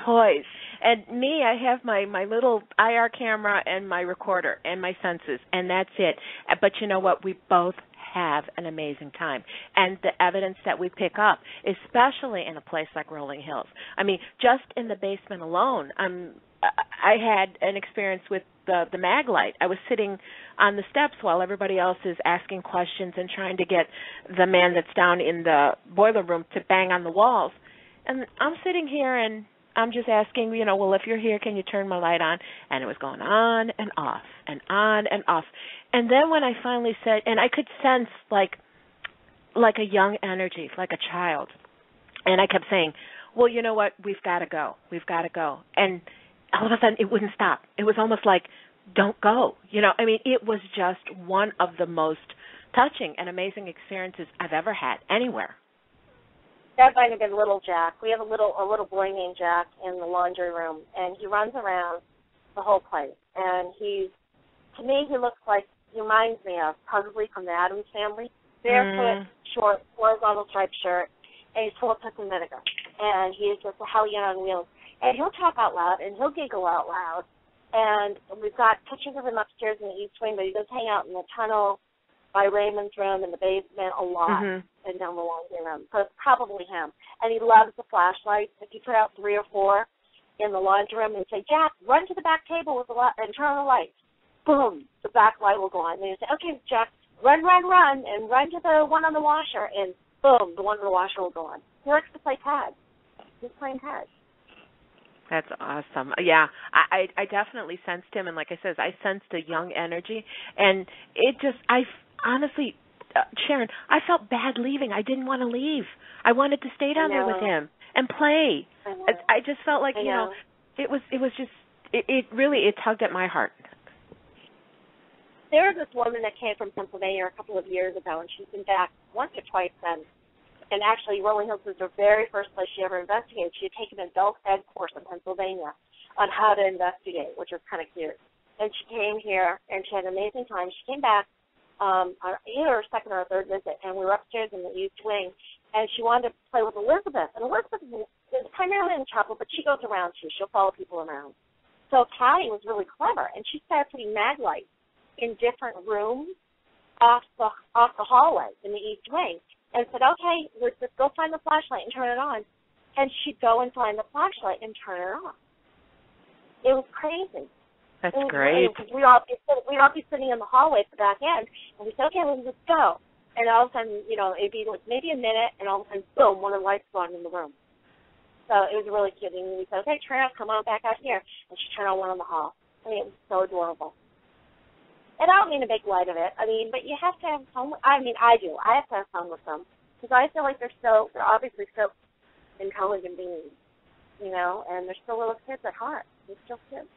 toys. And me, I have my little IR camera and my recorder and my senses, and that's it. But you know what? We both have an amazing time. And the evidence that we pick up, especially in a place like Rolling Hills. I mean, just in the basement alone, I had an experience with the mag light. I was sitting on the steps while everybody else is asking questions and trying to get the man that's down in the boiler room to bang on the walls. And I'm sitting here and I'm just asking, well, if you're here, can you turn my light on? And it was going on and off and on and off. And then when I finally said, and I could sense like a young energy, like a child. And I kept saying, well, you know what? We've got to go. We've got to go. And all of a sudden, it wouldn't stop. It was almost like, don't go. I mean, it was just one of the most touching and amazing experiences I've ever had anywhere. That might have been little Jack. We have a little boy named Jack in the laundry room, and he runs around the whole place. And to me, he reminds me of probably from the Addams Family. Barefoot, short, horizontal striped shirt, and he's full of piss and vinegar. And he is just a hellion on wheels. And he'll talk out loud, and he'll giggle out loud. And we've got pictures of him upstairs in the East Wing, but he does hang out in the tunnel by Raymond's room in the basement a lot, and down the laundry room. So it's probably him. And he loves the flashlights. If you put out 3 or 4 in the laundry room and say, Jack, run to the back table and turn on the lights. Boom, the back light will go on. And you say, okay, Jack, run, and run to the one on the washer, and boom, the one on the washer will go on. He likes to play tag. He's playing tag. That's awesome. Yeah, I definitely sensed him, and like I said, I sensed a young energy, and honestly, Sharon, I felt bad leaving. I didn't want to leave. I wanted to stay down there with him and play. I just felt like, it really tugged at my heart. There was this woman that came from Pennsylvania a couple of years ago, and she's been back once or twice since. And actually, Rolling Hills was the very first place she ever investigated. She had taken an adult ed course in Pennsylvania on how to investigate, which was kind of cute. And she came here, and she had an amazing time. She came back on either her second or third visit, and we were upstairs in the East Wing, and she wanted to play with Elizabeth. And Elizabeth is primarily in trouble, but she goes around, too. She'll follow people around. So Patty was really clever, and she started putting mag lights in different rooms off the hallway in the East Wing. And said, okay, let's just go find the flashlight and turn it on. And she'd go and find the flashlight and turn it on. It was crazy. That's great. We'd all be sitting in the hallway at the back end, and we said, okay, let's go. And all of a sudden, it'd be like maybe a minute, and all of a sudden, boom, one of the lights go on in the room. So it was really cute. And we said, okay, turn it on, come on back out here. And she turned on one in the hall. I mean, it was so adorable. And I don't mean to make light of it. I mean, but you have to have fun. I do. I have to have fun with them because I feel like they're obviously so intelligent beings, and they're still little kids at heart. They're still kids.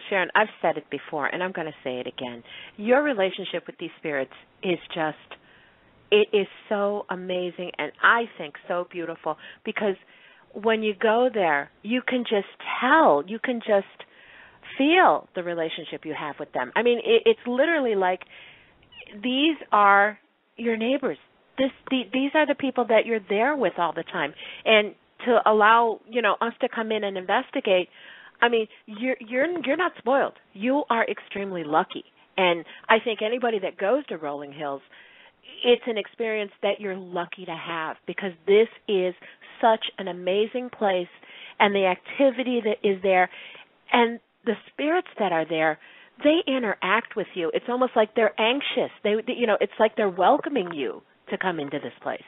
Sharon, I've said it before, and I'm going to say it again. Your relationship with these spirits is it is so amazing, and I think so beautiful because when you go there, you can just tell, you can just feel the relationship you have with them. I mean, it's literally like these are your neighbors. These are the people that you're there with all the time. And to allow, us to come in and investigate, I mean, you're not spoiled. You are extremely lucky. And I think anybody that goes to Rolling Hills, it's an experience that you're lucky to have because this is such an amazing place and the activity that is there and the spirits that are there, they interact with you. It's almost like they're anxious. It's like they're welcoming you to come into this place.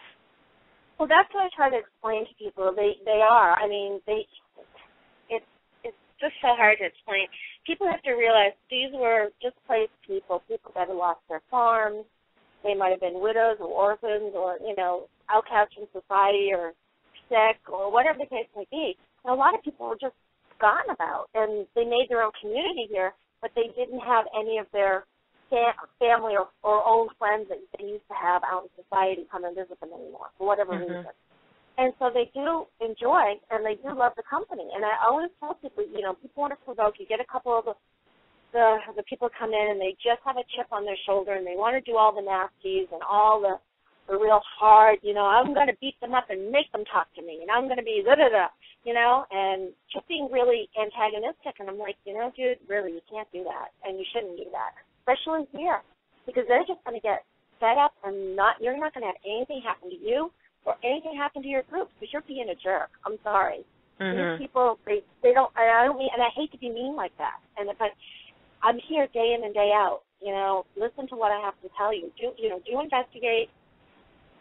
Well, that's what I try to explain to people. They are. I mean, it's just so hard to explain. People have to realize these were displaced people that had lost their farms. They might have been widows or orphans or, outcasts from society or sick or whatever the case may be. And a lot of people were just forgotten about, and they made their own community here, but they didn't have any of their family or own friends that they used to have out in society come and visit them anymore for whatever reason. And so they do enjoy and they do love the company. And I always tell people, people want to provoke you, get a couple of the people come in and they just have a chip on their shoulder and they want to do all the nasties and all the real hard, I'm going to beat them up and make them talk to me, and I'm going to be da-da-da, and just being really antagonistic. And I'm like, dude, really, you can't do that, and you shouldn't do that, especially here, because they're just going to get fed up and you're not going to have anything happen to you or anything happen to your group because you're being a jerk. I'm sorry. These people, they don't, I don't mean, and I hate to be mean like that, but I'm here day in and day out, listen to what I have to tell you. Do investigate.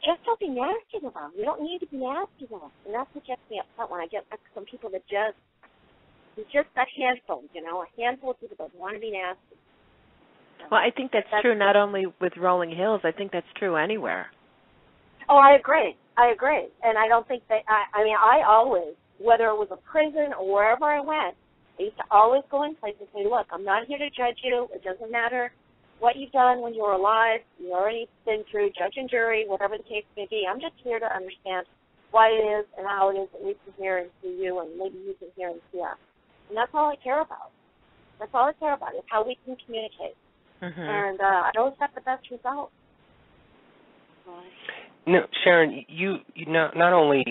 Just don't be nasty to them. You don't need to be nasty to them. And that's what gets me upset when I get some people that it's just a handful, a handful of people that want to be nasty. Well, I think that's true not only with Rolling Hills. I think that's true anywhere. Oh, I agree. And I don't think I always, whether it was a prison or wherever I went, I used to always go in place and say, look, I'm not here to judge you. It doesn't matter what you've done when you were alive. You've already been through judge and jury, whatever the case may be. I'm just here to understand why it is and how it is that we can hear and see you, and maybe you can hear and see us. And that's all I care about. That's all I care about is how we can communicate. And I always have the best results. No, Sharon, you not only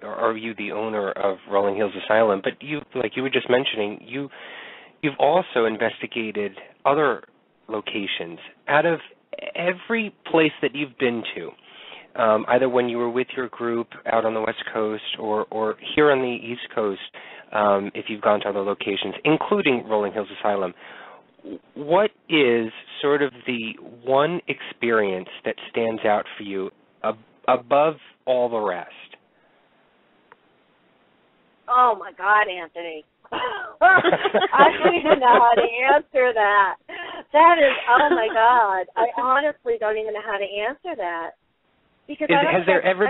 are you the owner of Rolling Hills Asylum, but you, like you were just mentioning, you've also investigated other locations. Out of every place that you've been to, either when you were with your group out on the West Coast or here on the East Coast, if you've gone to other locations, including Rolling Hills Asylum, what is sort of the one experience that stands out for you above all the rest? Oh, my God, Anthony. I don't even know how to answer that. That is, oh, my God. I honestly don't even know how to answer that. Because has there ever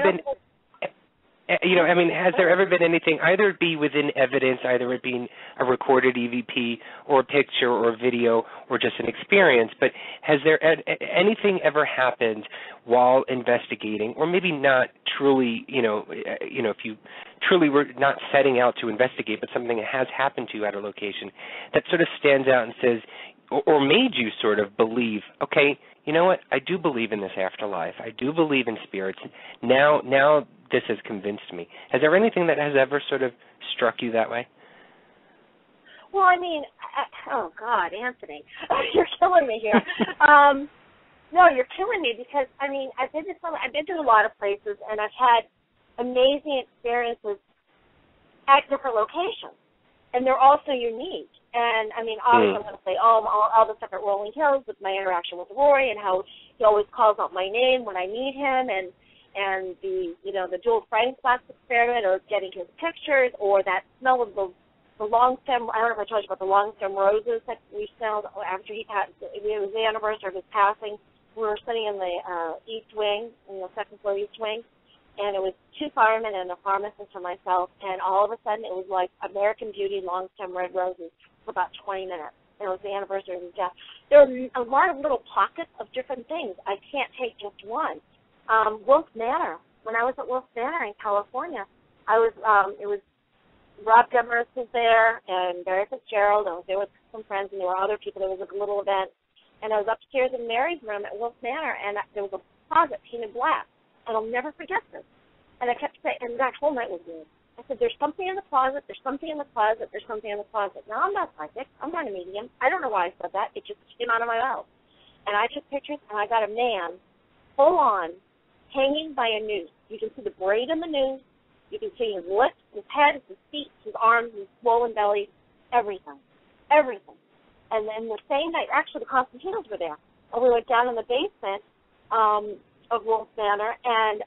been anything, either it be within evidence, either it being a recorded EVP or a picture or a video or just an experience, but has there anything ever happened while investigating, or maybe not truly, if you truly were not setting out to investigate, but something that has happened to you at a location that sort of stands out and says, or made you sort of believe, okay, you know what, I do believe in this afterlife. I do believe in spirits. Now this has convinced me. Has there anything that has ever sort of struck you that way? Well, I mean, oh, God, Anthony, you're killing me here. No, you're killing me because, I mean, I've been to a lot of places, and I've had amazing experiences at different locations, and they're also unique. And, I mean, obviously I'm going to say, all the stuff at Rolling Hills with my interaction with Roy and how he always calls out my name when I meet him, and the Jewel Frank Box experiment, or getting his pictures, or that smell of the long stem. I don't know if I told you about the long stem roses that we smelled after he passed. It was the anniversary of his passing. We were sitting in the East Wing, in the second floor East Wing, and it was 2 firemen and a pharmacist and myself, and all of a sudden it was like American Beauty long stem red roses for about 20 minutes. And it was the anniversary of his death. There were a lot of little pockets of different things. I can't take just one. Wolf Manor. When I was at Wolf Manor in California, it was Rob Demers was there and Barry Fitzgerald. I was there with some friends, and there were other people. There was a little event, and I was upstairs in Mary's room at Wolf Manor, and there was a closet painted black, and I'll never forget this. And I kept saying, and that whole night was weird. I said, there's something in the closet, there's something in the closet, there's something in the closet. Now, I'm not psychic. I'm not a medium. I don't know why I said that. It just came out of my mouth. And I took pictures, and I got a man full on hanging by a noose. You can see the braid in the noose. You can see his lips, his head, his feet, his arms, his swollen belly, everything. Everything. And then the same night, actually, the Constantinos were there. And we went down in the basement of Wolf Manor, and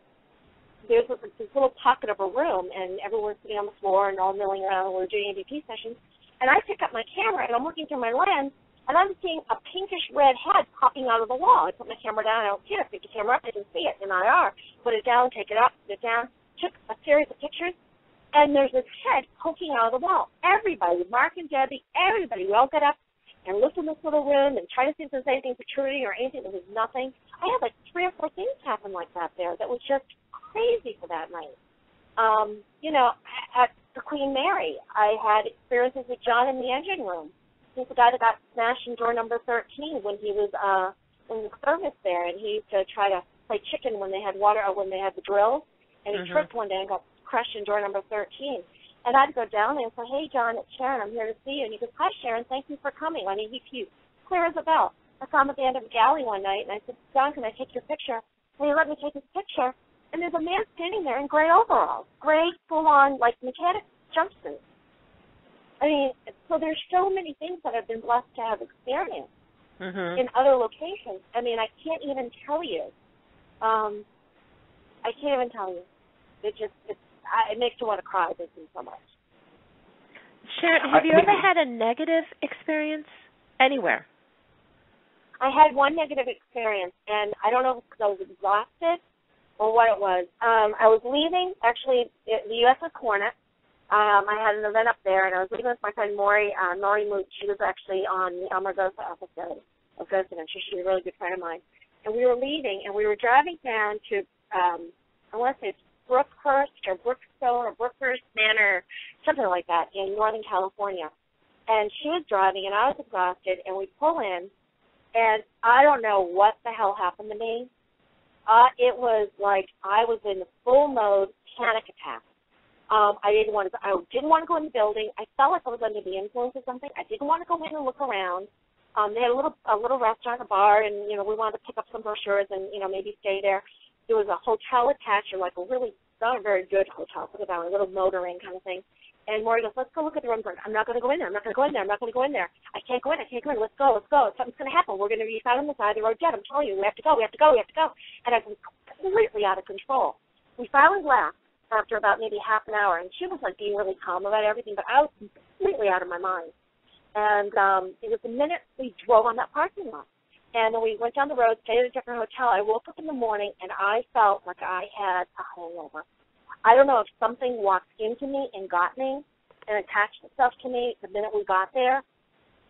there's this little pocket of a room, and everyone's sitting on the floor and all milling around, and we're doing ADP sessions. And I pick up my camera, and I'm looking through my lens, and I'm seeing a pinkish red head popping out of the wall. I put my camera down. I don't care. Pick the camera up. I can see it in IR. Put it down, take it up, put it down. Took a series of pictures, and there's this head poking out of the wall. Everybody, Mark and Debbie, everybody, we all got up and looked in this little room and tried to see if there's anything protruding or anything. There was nothing. I had like 3 or 4 things happen like that there that was just crazy for that night. At the Queen Mary, I had experiences with John in the engine room. he's the guy that got smashed in door number 13 when he was in the service there, and he used to try to play chicken when they had water, or when they had the grill, and he tripped one day and got crushed in door number 13. And I'd go down there and say, hey, John, it's Sharon. I'm here to see you. And he goes, hi, Sharon. Thank you for coming. I mean, he's clear as a bell. I saw him at the end of the galley one night, and I said, John, can I take your picture? And he let me take his picture. And there's a man standing there in gray overalls, gray, full-on, like, mechanic jumpsuit. I mean, so there's so many things that I've been blessed to have experienced in other locations. I mean, I can't even tell you. I can't even tell you. It makes you want to cry. This is so much. Sharon, have you ever had a negative experience anywhere? I had one negative experience, and I don't know if because I was exhausted or what it was. I was leaving, actually, the USS Hornet. I had an event up there, and I was leaving with my friend Maury Mooch. She was actually on the Amargosa episode of Ghost Adventure. She's a really good friend of mine. And we were leaving, and we were driving down to, I want to say it's Brookhurst or Brookstone or Brookhurst Manor, something like that, in Northern California. And she was driving, and I was exhausted, and we pull in, and I don't know what the hell happened to me. It was like I was in full mode panic attack. I didn't want to go in the building. I felt like I was under the influence of something. I didn't want to go in and look around. They had a little restaurant, a bar, and we wanted to pick up some brochures and maybe stay there. There was a hotel attached, or like a really not a very good hotel, put it down, a little motor inn kind of thing. And Maury goes, let's go look at the rooms. I'm not going to go in there. I'm not going to go in there. I'm not going to go in there. I can't go in. Let's go. Something's going to happen. We're going to be found on the side of the road dead. I'm telling you, we have to go. And I was completely out of control. We finally left after about maybe half an hour, and she was like being really calm about everything, but I was completely out of my mind. And it was the minute we drove on that parking lot. And then we went down the road, stayed at a different hotel. I woke up in the morning, and I felt like I had a hangover. I don't know if something walked into me and got me and attached itself to me the minute we got there,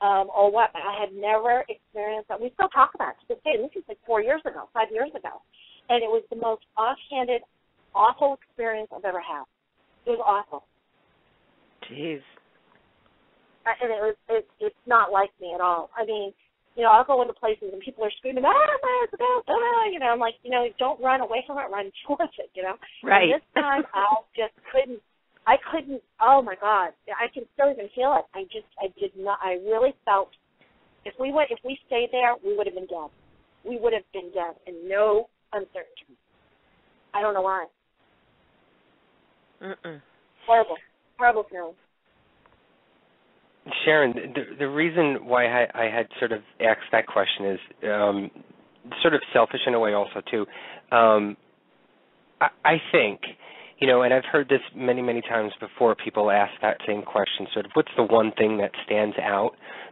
or what. I had never experienced that. We still talk about it to this day. This is like 5 years ago. And it was the most offhanded, awful experience I've ever had. It was awful. Jeez. And it's not like me at all. I mean, I'll go into places and people are screaming, I'm like, don't run away from it, run towards it, Right. And this time I couldn't, oh my God, I can still even feel it. I really felt, if we stayed there, we would have been dead. We would have been dead, and no uncertainty. I don't know why. Horrible feeling. Sharon, the reason why I had sort of asked that question is sort of selfish in a way also, too. I think, and I've heard this many, many times before, people ask that same question, sort of what's the one thing that stands out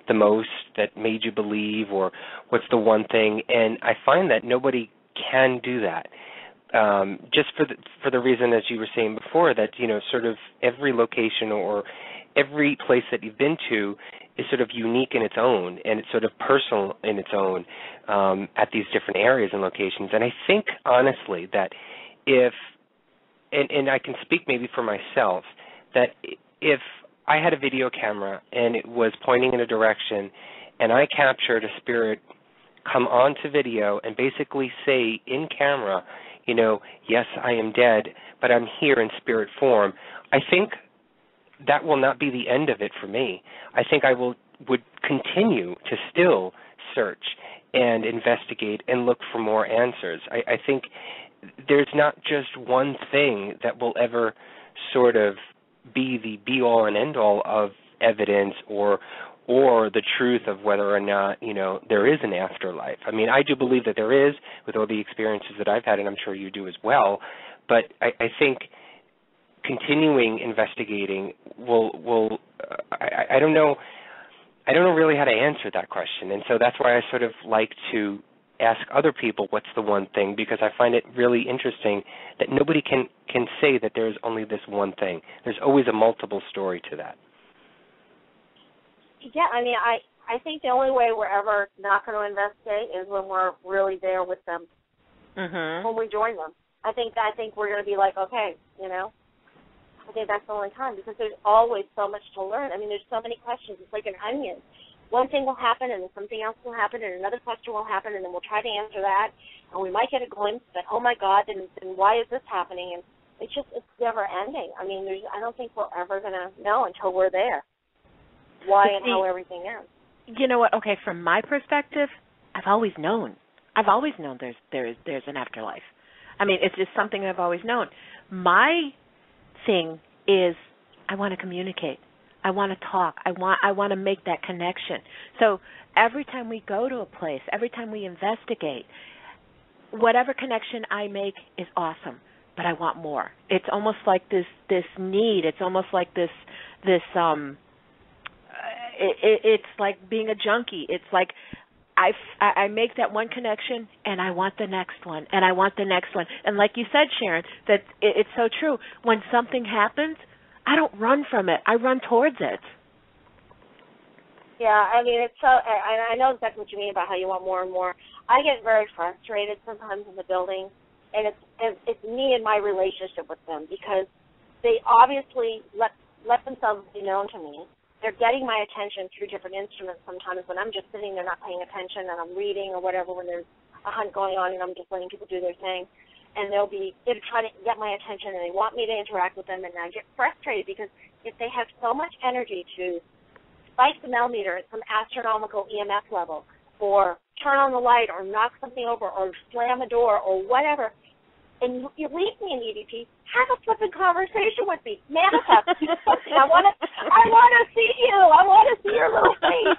the most that made you believe, or what's the one thing? And I find that nobody can do that. Just for the reason, as you were saying before, that, sort of every location or every place that you've been to is sort of unique in its own, and it's sort of personal in its own at these different areas and locations. And I think, honestly, that if, and I can speak maybe for myself, that if I had a video camera and it was pointing in a direction and I captured a spirit come onto video and basically say in camera, yes, I am dead, but I'm here in spirit form, I think that will not be the end of it for me. I think I would continue to still search and investigate and look for more answers. I think there's not just one thing that will ever sort of be the be-all and end-all of evidence or the truth of whether or not, there is an afterlife. I mean, I do believe that there is, with all the experiences that I've had, and I'm sure you do as well, but I think continuing investigating will I don't know really how to answer that question, and so that's why I sort of like to ask other people what's the one thing, because I find it really interesting that nobody can say that there's only this one thing. There's always a multiple story to that. Yeah, I mean, I think the only way we're ever not going to investigate is when we're really there with them, when we join them. I think we're going to be like, okay, I think that's the only time, because there's always so much to learn. I mean, there's so many questions. It's like an onion. one thing will happen, and then something else will happen, and another question will happen, and then we'll try to answer that, and we might get a glimpse that, oh my God, then why is this happening? And it's never ending. I mean, I don't think we're ever going to know until we're there why and how everything is. You know what? Okay, from my perspective, I've always known there's an afterlife. I mean, it's just something I've always known. My thing is I want to communicate. I want to talk. I want to make that connection. So every time we go to a place, every time we investigate, whatever connection I make is awesome, but I want more. It's almost like this need. It's almost like this it's like being a junkie. It's like I make that one connection, and I want the next one, and I want the next one. And like you said, Sharon, that it's so true. When something happens, I don't run from it. I run towards it. Yeah, I mean, it's so. I know exactly what you mean about how you want more and more. I get very frustrated sometimes in the building, and it's me and my relationship with them, because they obviously let themselves be known to me. They're getting my attention through different instruments sometimes when I'm just sitting there not paying attention and I'm reading or whatever, when there's a hunt going on and I'm just letting people do their thing. And they'll try to get my attention, and they want me to interact with them, and I get frustrated because if they have so much energy to spike the millimeter at some astronomical EMF level, or turn on the light, or knock something over, or slam a door, or whatever, and you leave me in EVP, have a flipping conversation with me. Manifest. Do something. I want to see you. I want to see your little face,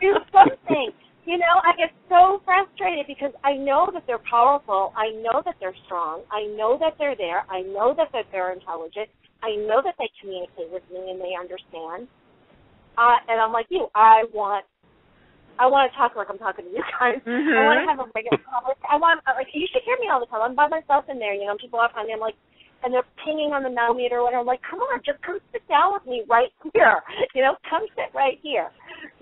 Do something. I get so frustrated because I know that they're powerful. I know that they're strong. I know that they're there. I know that they're intelligent. I know that they communicate with me and they understand. And I'm like you. I want to talk like I'm talking to you guys. Mm-hmm. I want to have a regular conversation. You should hear me all the time. I'm by myself in there, people are behind me. I'm like, and they're pinging on the millimeter, and I'm like, come on, just come sit down with me right here. Come sit right here,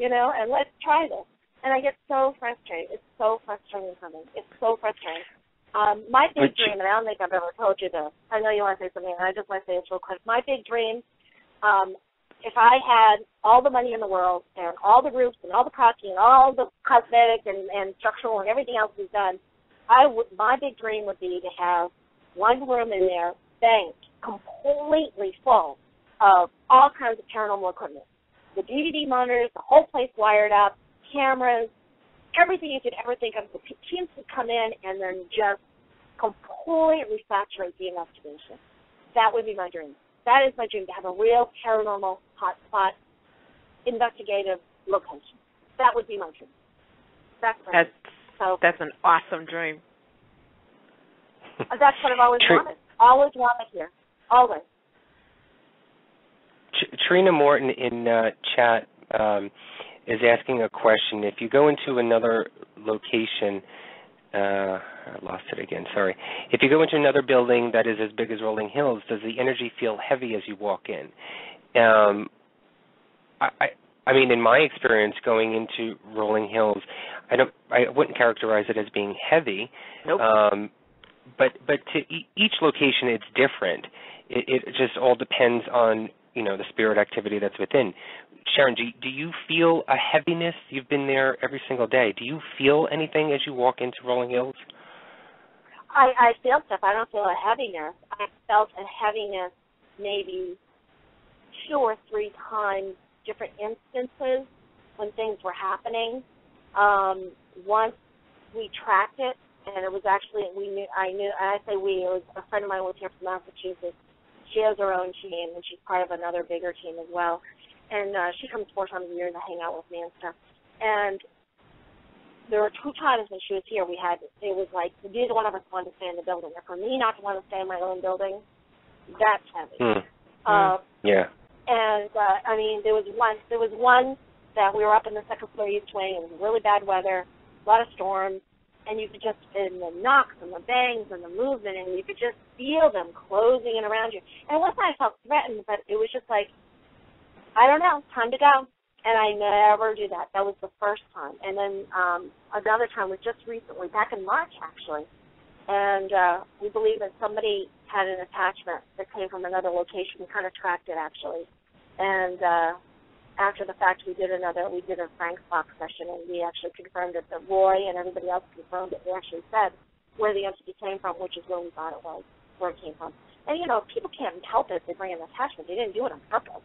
and let's try this. And I get so frustrated. It's so frustrating for me. It's so frustrating. My big dream, and I don't think I've ever told you this. I know you want to say something, and I just want to say this real quick. My big dream, if I had all the money in the world and all the roofs and all the caulking and all the cosmetic and structural and everything else is done, my big dream would be to have one room in there banked completely full of all kinds of paranormal equipment. The DVD monitors, the whole place wired up, cameras, everything you could ever think of. The teams would come in and then just completely saturate the investigation. That would be my dream. That is my dream, to have a real paranormal hotspot investigative location. That would be my dream. That's an awesome dream. That's what I've always wanted. Always wanted here. Always. Trina Morton in chat is asking a question. If you go into another location, I lost it again, sorry. If you go into another building that is as big as Rolling Hills, does the energy feel heavy as you walk in? I mean, in my experience going into Rolling Hills, I wouldn't characterize it as being heavy. Nope. But to each location, it's different. It just all depends on the spirit activity that's within. Sharon, do you feel a heaviness? You've been there every single day. Do you feel anything as you walk into Rolling Hills? I feel stuff. I don't feel a heaviness. I felt a heaviness maybe 2 or 3 times, different instances when things were happening. Once we tracked it, and it was actually, it was a friend of mine was here from Massachusetts. She has her own team, and she's part of another bigger team as well. And she comes 4 times a year to hang out with me and stuff. And there were 2 times when she was here, it was like neither one of us wanted to stay in the building. And for me not to want to stay in my own building, that's heavy. Yeah. And I mean, there was one that we were up in the 2nd floor east wing. It was really bad weather, a lot of storms, and you could just, and the knocks and the bangs and the movement, and you could just feel them closing in around you. And it wasn't that I felt threatened, but it was just like, I don't know, time to go. And I never do that. That was the first time. And then another time was just recently, back in March, actually. And we believe that somebody had an attachment that came from another location. We kind of tracked it, actually. And after the fact, we did a Frank's Box session, and we actually confirmed it. That Roy and everybody else confirmed it. They actually said where the entity came from, which is where we thought it was, where it came from. And, people can't help it if they bring an attachment. They didn't do it on purpose,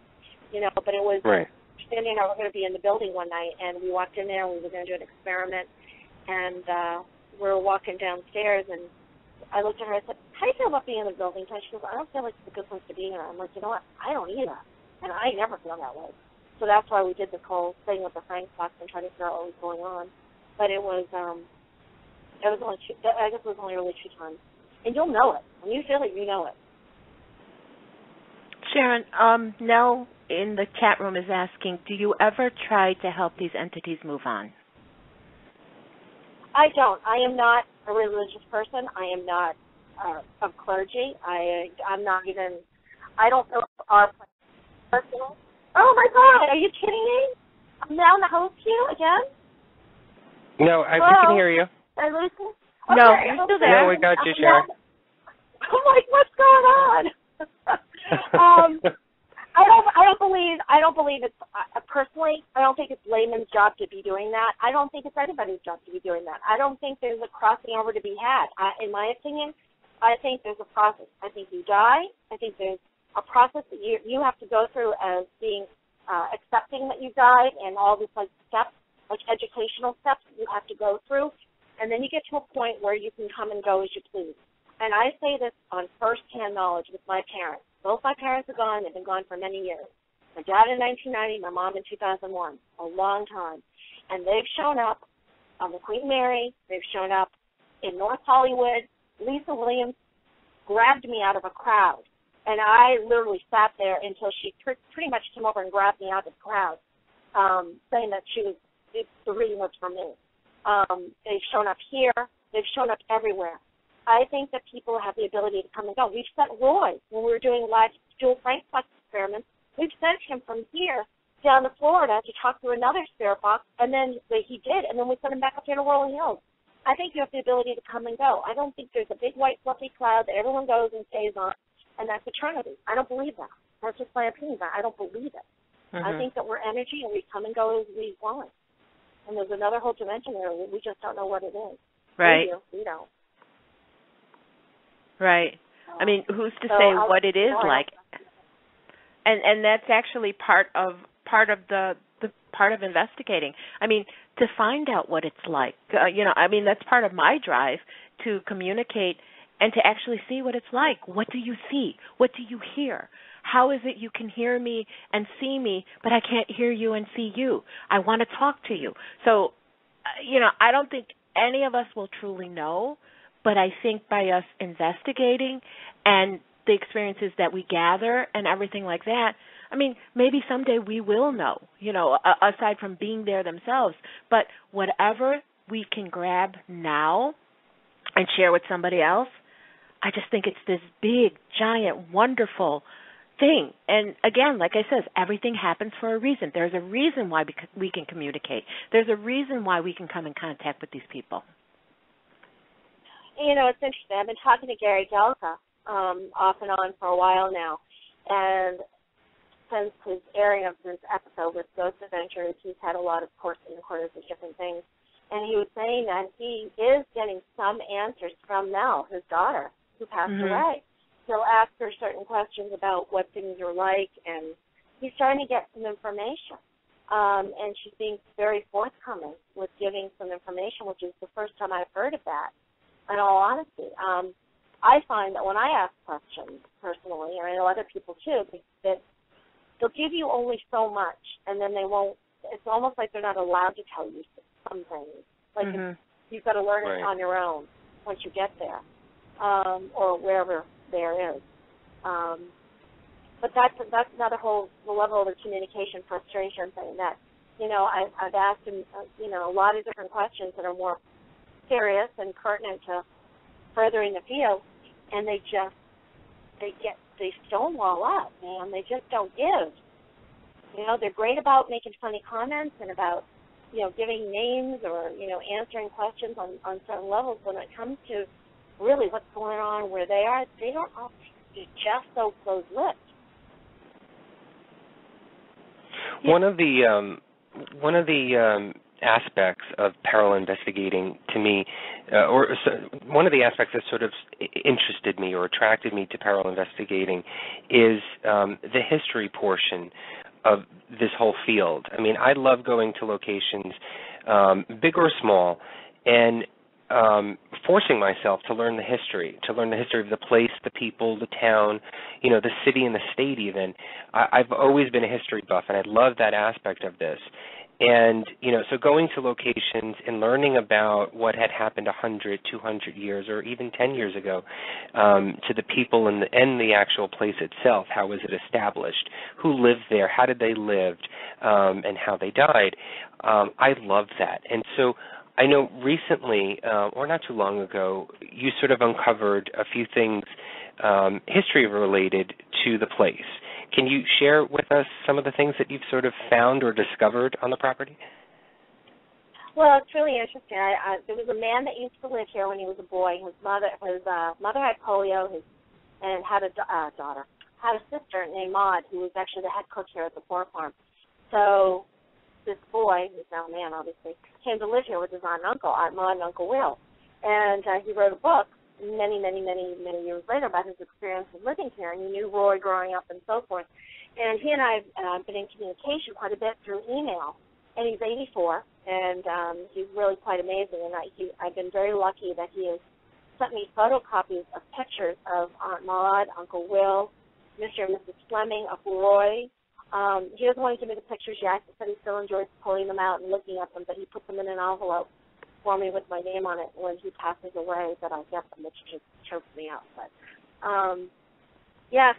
but it was, Sandy and I were going to be in the building one night, and we walked in there, and we were going to do an experiment, and we were walking downstairs, and I looked at her and I said, how do you feel about being in the building? And she goes, I don't feel like it's a good place to be here. I'm like, you know what? I don't either. And I never feel that way. So that's why we did this whole thing with the Frank's Box and trying to figure out what was going on. But it was only really 2 times. And you'll know it. When you feel it, you know it. Sharon, Nell in the chat room is asking, do you ever try to help these entities move on? I don't. I am not a religious person. I am not of clergy. I'm not even, I don't know if our personal. Oh, my God, are you kidding me? I'm now in the host queue again? No, we can hear you. Did I lose you? Okay, no, you're still there. No, we got you, Sharon. I'm like, what's going on? I don't believe it's, personally, I don't think it's layman's job to be doing that. I don't think it's anybody's job to be doing that. I don't think there's a crossing over to be had. In my opinion, I think there's a process. I think you die. I think there's a process that you have to go through as being accepting that you died, and all these steps, like educational steps that you have to go through, and then you get to a point where you can come and go as you please. And I say this on first-hand knowledge with my parents. Both my parents are gone. They've been gone for many years. My dad in 1990, my mom in 2001, a long time. And they've shown up on the Queen Mary. They've shown up in North Hollywood. Lisa Williams grabbed me out of a crowd. And I literally sat there until she pretty much came over and grabbed me out of the crowd, saying that the reading was for me. They've shown up here. They've shown up everywhere. I think that people have the ability to come and go. We've sent Roy, when we were doing live dual Frank's Box experiments, we've sent him from here down to Florida to talk to another spirit box, and then he did, and then we sent him back up here to Rolling Hills. I think you have the ability to come and go. I don't think there's a big white fluffy cloud that everyone goes and stays on, and that's eternity. I don't believe that. That's just my opinion. I don't believe it. Mm-hmm. I think that we're energy, and we come and go as we want. And there's another whole dimension there. We just don't know what it is. Right. We don't. Right. I mean, who's to say what it is like? And that's actually part of the part of investigating. I mean, to find out what it's like. That's part of my drive to communicate and to actually see what it's like. What do you see? What do you hear? How is it you can hear me and see me, but I can't hear you and see you? I want to talk to you. So, I don't think any of us will truly know. But I think by us investigating and the experiences that we gather and everything like that, I mean, maybe someday we will know, aside from being there themselves. But whatever we can grab now and share with somebody else, I just think it's this big, giant, wonderful thing. And again, like I said, everything happens for a reason. There's a reason why we can communicate. There's a reason why we can come in contact with these people. It's interesting. I've been talking to Gary Delka off and on for a while now, and since his airing of this episode with Ghost Adventures, he's had a lot of recordings of different things, and he was saying that he is getting some answers from Nell, his daughter, who passed away. He'll ask her certain questions about what things are like, and he's starting to get some information, and she's being very forthcoming with giving some information, which is the first time I've heard of that. In all honesty, I find that when I ask questions personally, and I know other people too, that they'll give you only so much, and then they won't. It's almost like they're not allowed to tell you some things. Like you've got to learn it on your own once you get there, or wherever there is. But that's another whole level of the communication frustration thing. That I've asked him a lot of different questions that are more serious and pertinent to furthering the field, and they stonewall up, man. They just don't give. They're great about making funny comments and about giving names or answering questions on certain levels. When it comes to really what's going on where they are, they don't all just so close-lipped. One of the aspects of parallel investigating to me, one of the aspects that sort of interested me or attracted me to parallel investigating is the history portion of this whole field. I mean, I love going to locations, big or small, and forcing myself to learn the history of the place, the people, the town, the city and the state even. I've always been a history buff, and I love that aspect of this. And, so going to locations and learning about what had happened 100, 200 years or even 10 years ago to the people and the actual place itself, how was it established, who lived there, how did they live, and how they died. I love that. And so I know recently, or not too long ago, you sort of uncovered a few things history-related to the place. Can you share with us some of the things that you've sort of found or discovered on the property? Well, it's really interesting. There was a man that used to live here when he was a boy. His mother had polio and had a daughter. Had a sister named Maud, who was actually the head cook here at the pork farm. So this boy, who's now a man, obviously, came to live here with his aunt and uncle, Aunt Maud and Uncle Will. And he wrote a book many years later about his experience of living here, and he knew Roy growing up and so forth. And he and I have been in communication quite a bit through email, and he's 84, and he's really quite amazing. And I've been very lucky that he has sent me photocopies of pictures of Aunt Maud, Uncle Will, Mr. and Mrs. Fleming, Uncle Roy. He doesn't want to give me the pictures yet. He said he still enjoys pulling them out and looking at them, but he put them in an envelope for me with my name on it. When he passes away, that I'll get them, which just chokes me out. But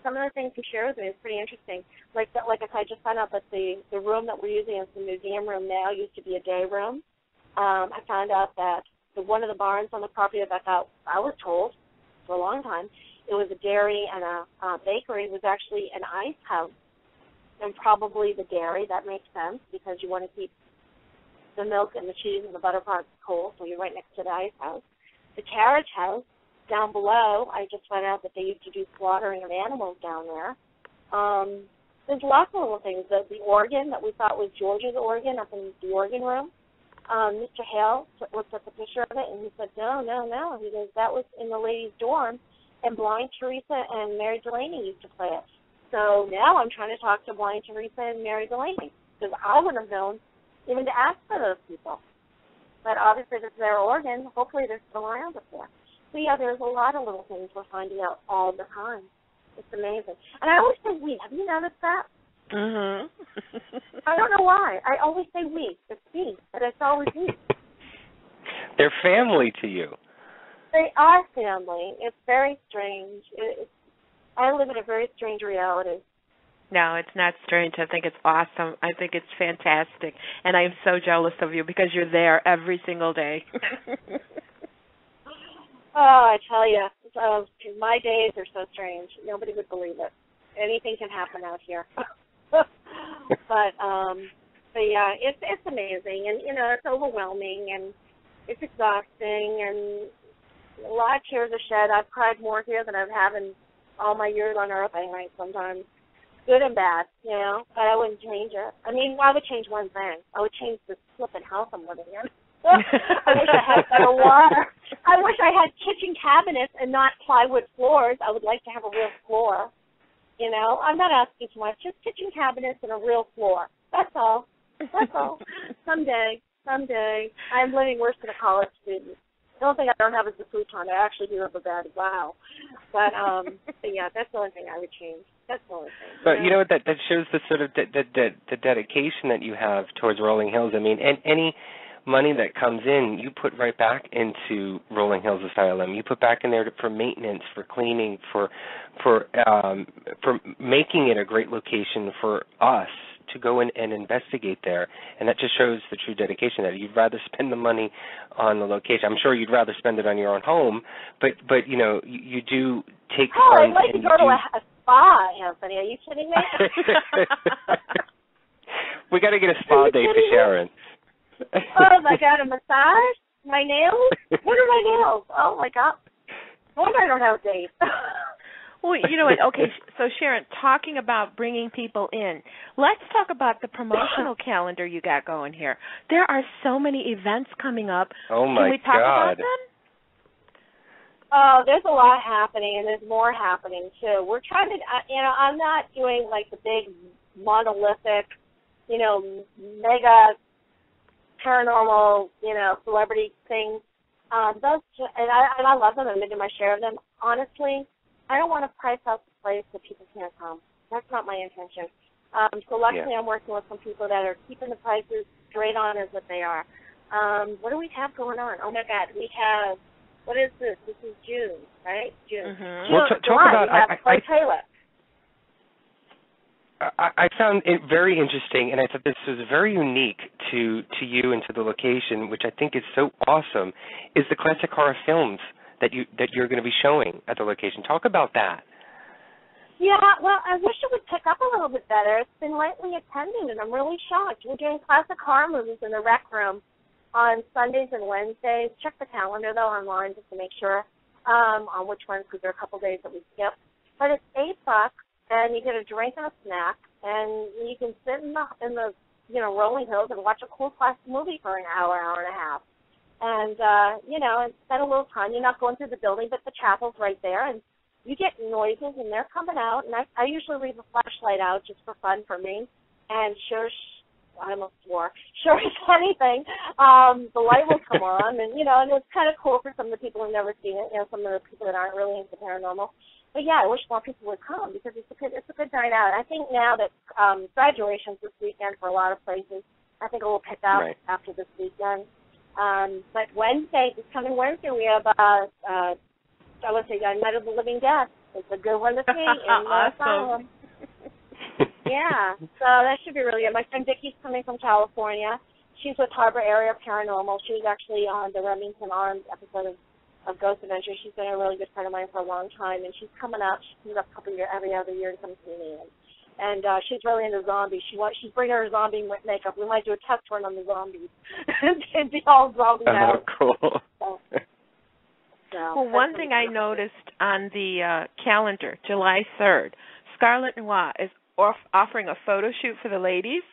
some of the things he shared with me is pretty interesting. Like I said, I just found out that the room that we're using as the museum room now used to be a day room. I found out that one of the barns on the property that I was told for a long time, it was a dairy and a bakery, was actually an ice house. And probably the dairy, that makes sense, because you want to keep the milk and the cheese and the butter products cold, so you're right next to the ice house. The carriage house down below, I just found out that they used to do slaughtering of animals down there. There's lots of little things. The organ that we thought was George's organ up in the organ room, Mr. Hale looked at the picture of it, and he said, no. He goes, that was in the ladies' dorm, and Blind Teresa and Mary Delaney used to play it. So now I'm trying to talk to Blind Teresa and Mary Delaney, because I wouldn't have known even to ask for those people. But obviously it's their organ. Hopefully they're still around up there. So there's a lot of little things we're finding out all the time. It's amazing. And I always say we. Have you noticed that? Mm-hmm. I don't know why. I always say we. It's me, but it's always me. They're family to you. They are family. It's very strange. I live in a very strange reality. No, it's not strange. I think it's awesome. I think it's fantastic. And I'm so jealous of you because you're there every single day. Oh, I tell you, my days are so strange. Nobody would believe it. Anything can happen out here. But yeah, it's amazing. And, it's overwhelming and it's exhausting and a lot of tears are shed. I've cried more here than I've had in all my years on Earth, I think, sometimes. Good and bad, but I wouldn't change it. I mean, I would change one thing. I would change this flipping house I'm living in. I wish I had better water. I wish I had kitchen cabinets and not plywood floors. I would like to have a real floor. I'm not asking too much. Just kitchen cabinets and a real floor. That's all. Someday. I'm living worse than a college student. The only thing I don't have is the futon. I actually do have a bed. Wow. But yeah, that's the only thing I would change. That's the only thing. But you know what? That shows the sort of the dedication that you have towards Rolling Hills. I mean, and any money that comes in, you put right back into Rolling Hills Asylum. You put back in there for maintenance, for cleaning, for making it a great location for us to go in and investigate there, and that just shows the true dedication that you'd rather spend the money on the location. I'm sure you'd rather spend it on your own home, but you do take funds. I'd like to go to a spa, Anthony. Are you kidding me? We got to get a spa day for Sharon. Oh my God, a massage? My nails? What are my nails? Oh my God. No wonder I don't have a date. Well, you know what? Okay, so Sharon, talking about bringing people in, let's talk about the promotional calendar you got going here. There are so many events coming up. Oh, my Can we talk about them? Oh, there's a lot happening, and there's more happening, too. We're trying to, I'm not doing, like, the big monolithic, mega paranormal, celebrity things. Those, and I love them. I'm into my share of them. Honestly, I don't want to price out the place so people can't come. That's not my intention. So luckily I'm working with some people that are keeping the prices straight on as what they are. What do we have going on? Oh, my God. We have, what is this? This is June, right? June. Mm-hmm. Well, talk July, about Clay Taylor. I found it very interesting, and I thought this was very unique to you and to the location, which I think is so awesome, is the classic horror films that you're going to be showing at the location. Talk about that. Yeah, well, I wish it would pick up a little bit better. It's been lightly attended, and I'm really shocked. We're doing classic horror movies in the rec room on Sundays and Wednesdays. Check the calendar, though, online just to make sure on which ones, because there are a couple days that we skip. But it's $8. And you get a drink and a snack, and you can sit in the rolling hills and watch a cool classic movie for an hour and a half. And, and spend a little time. You're not going through the building, but the chapel's right there, and you get noises, and they're coming out. And I usually leave a flashlight out just for fun for me. And I almost swore, sure as anything, the light will come on. And, and it's kind of cool for some of the people who've never seen it, some of the people that aren't really into paranormal. But, yeah, I wish more people would come because it's a good night out. I think now that graduation's this weekend for a lot of places, I think it will pick up after this weekend. But this coming Wednesday, we have, Night of the Living Dead. It's a good one to see in the asylum. Yeah, so that should be really good. My friend Vicky's coming from California. She's with Harbor Area Paranormal. She was actually on the Remington Arms episode of Ghost Adventure. She's been a really good friend of mine for a long time, and she's coming up. She comes up every other year to come see me, and she's really into zombies. She's bringing her zombie makeup. We might do a test run on the zombies and be all zombie out. Oh, cool. Well, one thing I noticed on the calendar, July 3rd, Scarlet Noir is offering a photo shoot for the ladies.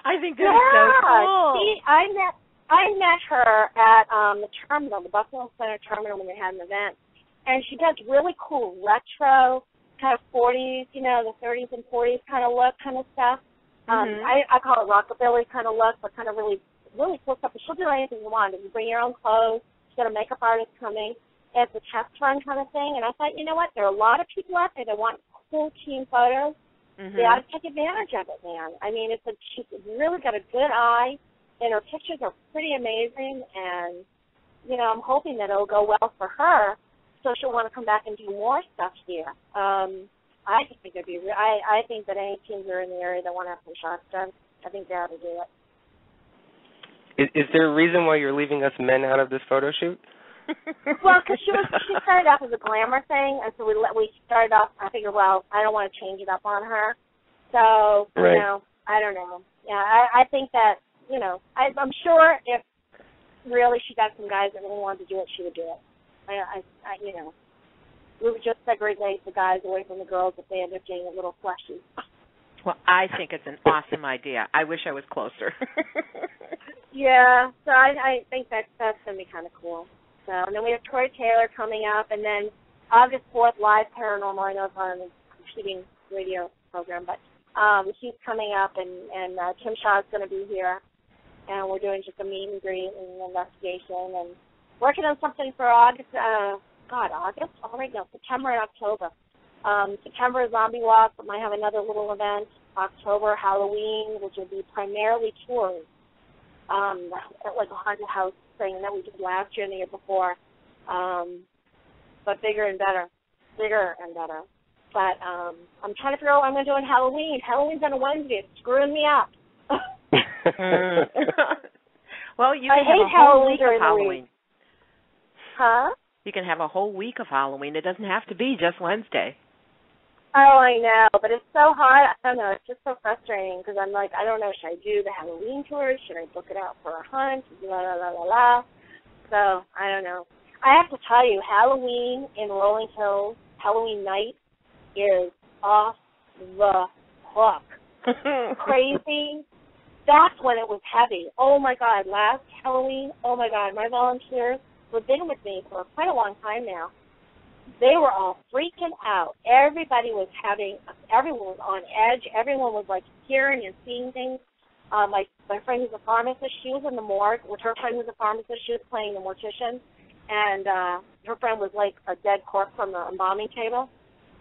I think that's so cool. See, I met her at the terminal, the Buffalo Center terminal, when they had an event, and she does really cool retro, kind of 40s, the 30s and 40s kind of look, kind of stuff. I call it rockabilly kind of look, but kind of really, really cool stuff. But she'll do anything you want. If you bring your own clothes, she's got a makeup artist coming. It's a test run kind of thing, and I thought, you know what, there are a lot of people out there that want cool team photos. They ought to take advantage of it, man. I mean, she's really got a good eye, and her pictures are pretty amazing, and, I'm hoping that it'll go well for her, so she'll want to come back and do more stuff here. I just think I think that any teams that are in the area that want to have some shots done, I think they ought to do it. Is there a reason why you're leaving us men out of this photo shoot? Well, because she started off as a glamour thing, and so we started off. I figured, well, I don't want to change it up on her, so I don't know. Yeah, I think that I'm sure if really she got some guys that really wanted to do it, she would do it. We would just segregate the guys away from the girls if they end up getting a little fleshy. Well, I think it's an awesome idea. I wish I was closer. Yeah, so I think that's going to be kind of cool. So, and then we have Troy Taylor coming up, and then August 4th, Live Paranormal. I know it's on a competing radio program, but he's coming up, and Tim Shaw's going to be here, and we're doing just a meet and greet and an investigation, and working on something for August? August? Oh, right, no, September and October. September, Zombie Walk, but might have another little event. October, Halloween, which will be primarily tours, like a haunted house thing that we did last year and the year before, but bigger and better. But I'm trying to figure out what I'm going to do on Halloween. Halloween's on a Wednesday. It's screwing me up. Well, you can have a whole week of Halloween. Huh? You can have a whole week of Halloween. It doesn't have to be just Wednesday. Oh, I know, but it's so hard. I don't know. It's just so frustrating because I'm like, I don't know. Should I do the Halloween tour? Should I book it out for a hunt? La, la, la, la, la. So, I don't know. I have to tell you, Halloween in Rolling Hills Halloween night is off the hook. Crazy. That's when it was heavy. Oh, my God. Last Halloween, oh, my God, my volunteers who have been with me for quite a long time now, they were all freaking out. Everyone was on edge. Everyone was, like, hearing and seeing things. My friend who's a pharmacist, she was in the morgue with her friend who's a pharmacist. She was playing the mortician, and her friend was like a dead corpse on the embalming table.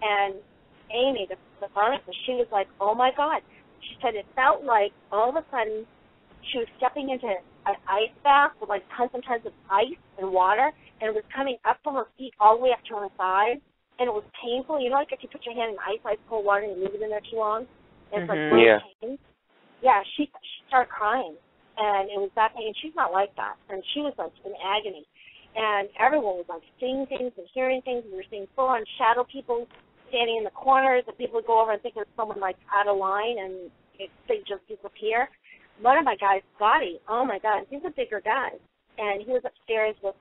And Amy, the pharmacist, she was like, oh, my God. She said it felt like all of a sudden she was stepping into an ice bath with like tons and tons of ice and water, and it was coming up from her feet all the way up to her thighs, and it was painful. You know, like if you put your hand in ice cold water and you leave it in there too long, and it's like really pain. Yeah, she started crying, and it was that pain. She's not like that, and she was like in agony, and everyone was like seeing things and hearing things. We were seeing full-on shadow people standing in the corners, and people would go over and think there's someone like out of line, and they just disappear. One of my guys, Scotty, oh my God, he's a bigger guy, and he was upstairs with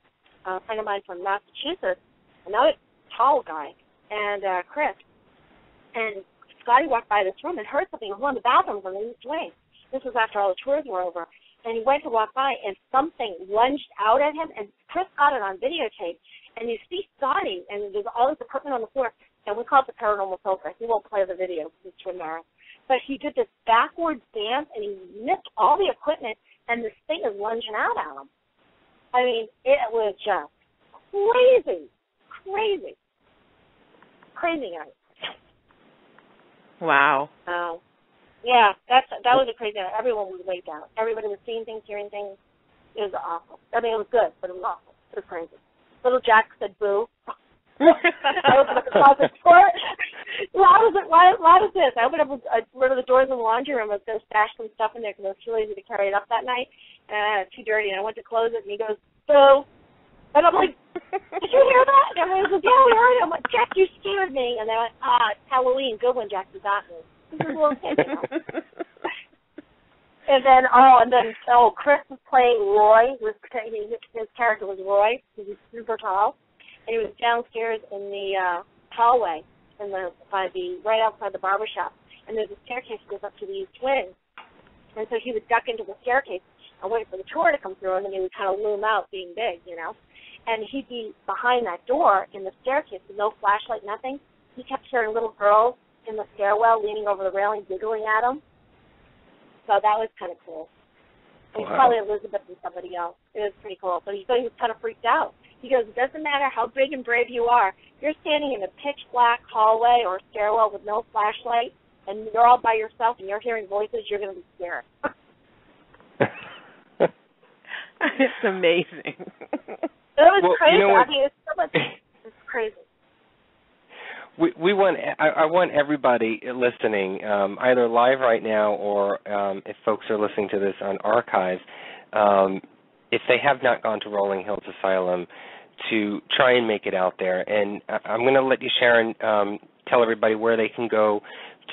a friend of mine from Massachusetts, another tall guy, and Chris. And Scotty walked by this room and heard something in one of the bathrooms on the east wing. This was after all the tours were over. And he went to walk by, and something lunged out at him, and Chris got it on videotape. And you see Scotty, and there's all this equipment on the floor, and we call it the Paranormal filter. He won't play the video because it's too embarrassing. But he did this backwards dance, and he missed all the equipment, and this thing is lunging out at him. I mean, it was just crazy. Crazy night. Wow. Yeah, that was a crazy night. Everyone was laid down. Everybody was seeing things, hearing things. It was awful. I mean, it was good, but it was awful. It was crazy. Little Jack said boo. I opened up the closet door. Loud as this. I opened up one of the doors in the laundry room. I was going to stash some stuff in there because I was too lazy to carry it up that night. And it's too dirty. And I went to close it, and he goes, boo. And I'm like, did you hear that? And everybody was like, yeah, we heard it. I'm like, Jack, you scared me. And they went, it's Halloween. Good one, Jack. You got me. This is a little kid, you know. And then Chris was playing Roy. His character was Roy. He was super tall. And he was downstairs in the hallway right outside the barber shop. And there's a staircase that goes up to the east wing. And so he would duck into the staircase and wait for the tour to come through, and then he would kind of loom out being big, you know. And he'd be behind that door in the staircase with no flashlight, nothing. He kept hearing little girls in the stairwell leaning over the railing, giggling at him. So that was kind of cool. It was probably Elizabeth and somebody else. It was pretty cool. But he was kind of freaked out. He goes, it doesn't matter how big and brave you are. You're standing in a pitch-black hallway or stairwell with no flashlight, and you're all by yourself, and you're hearing voices, you're going to be scared. It's amazing. It was crazy. You know what? I mean, it's crazy. I want everybody listening, either live right now or if folks are listening to this on archives, if they have not gone to Rolling Hills Asylum, to try and make it out there. And I'm going to let you, Sharon, tell everybody where they can go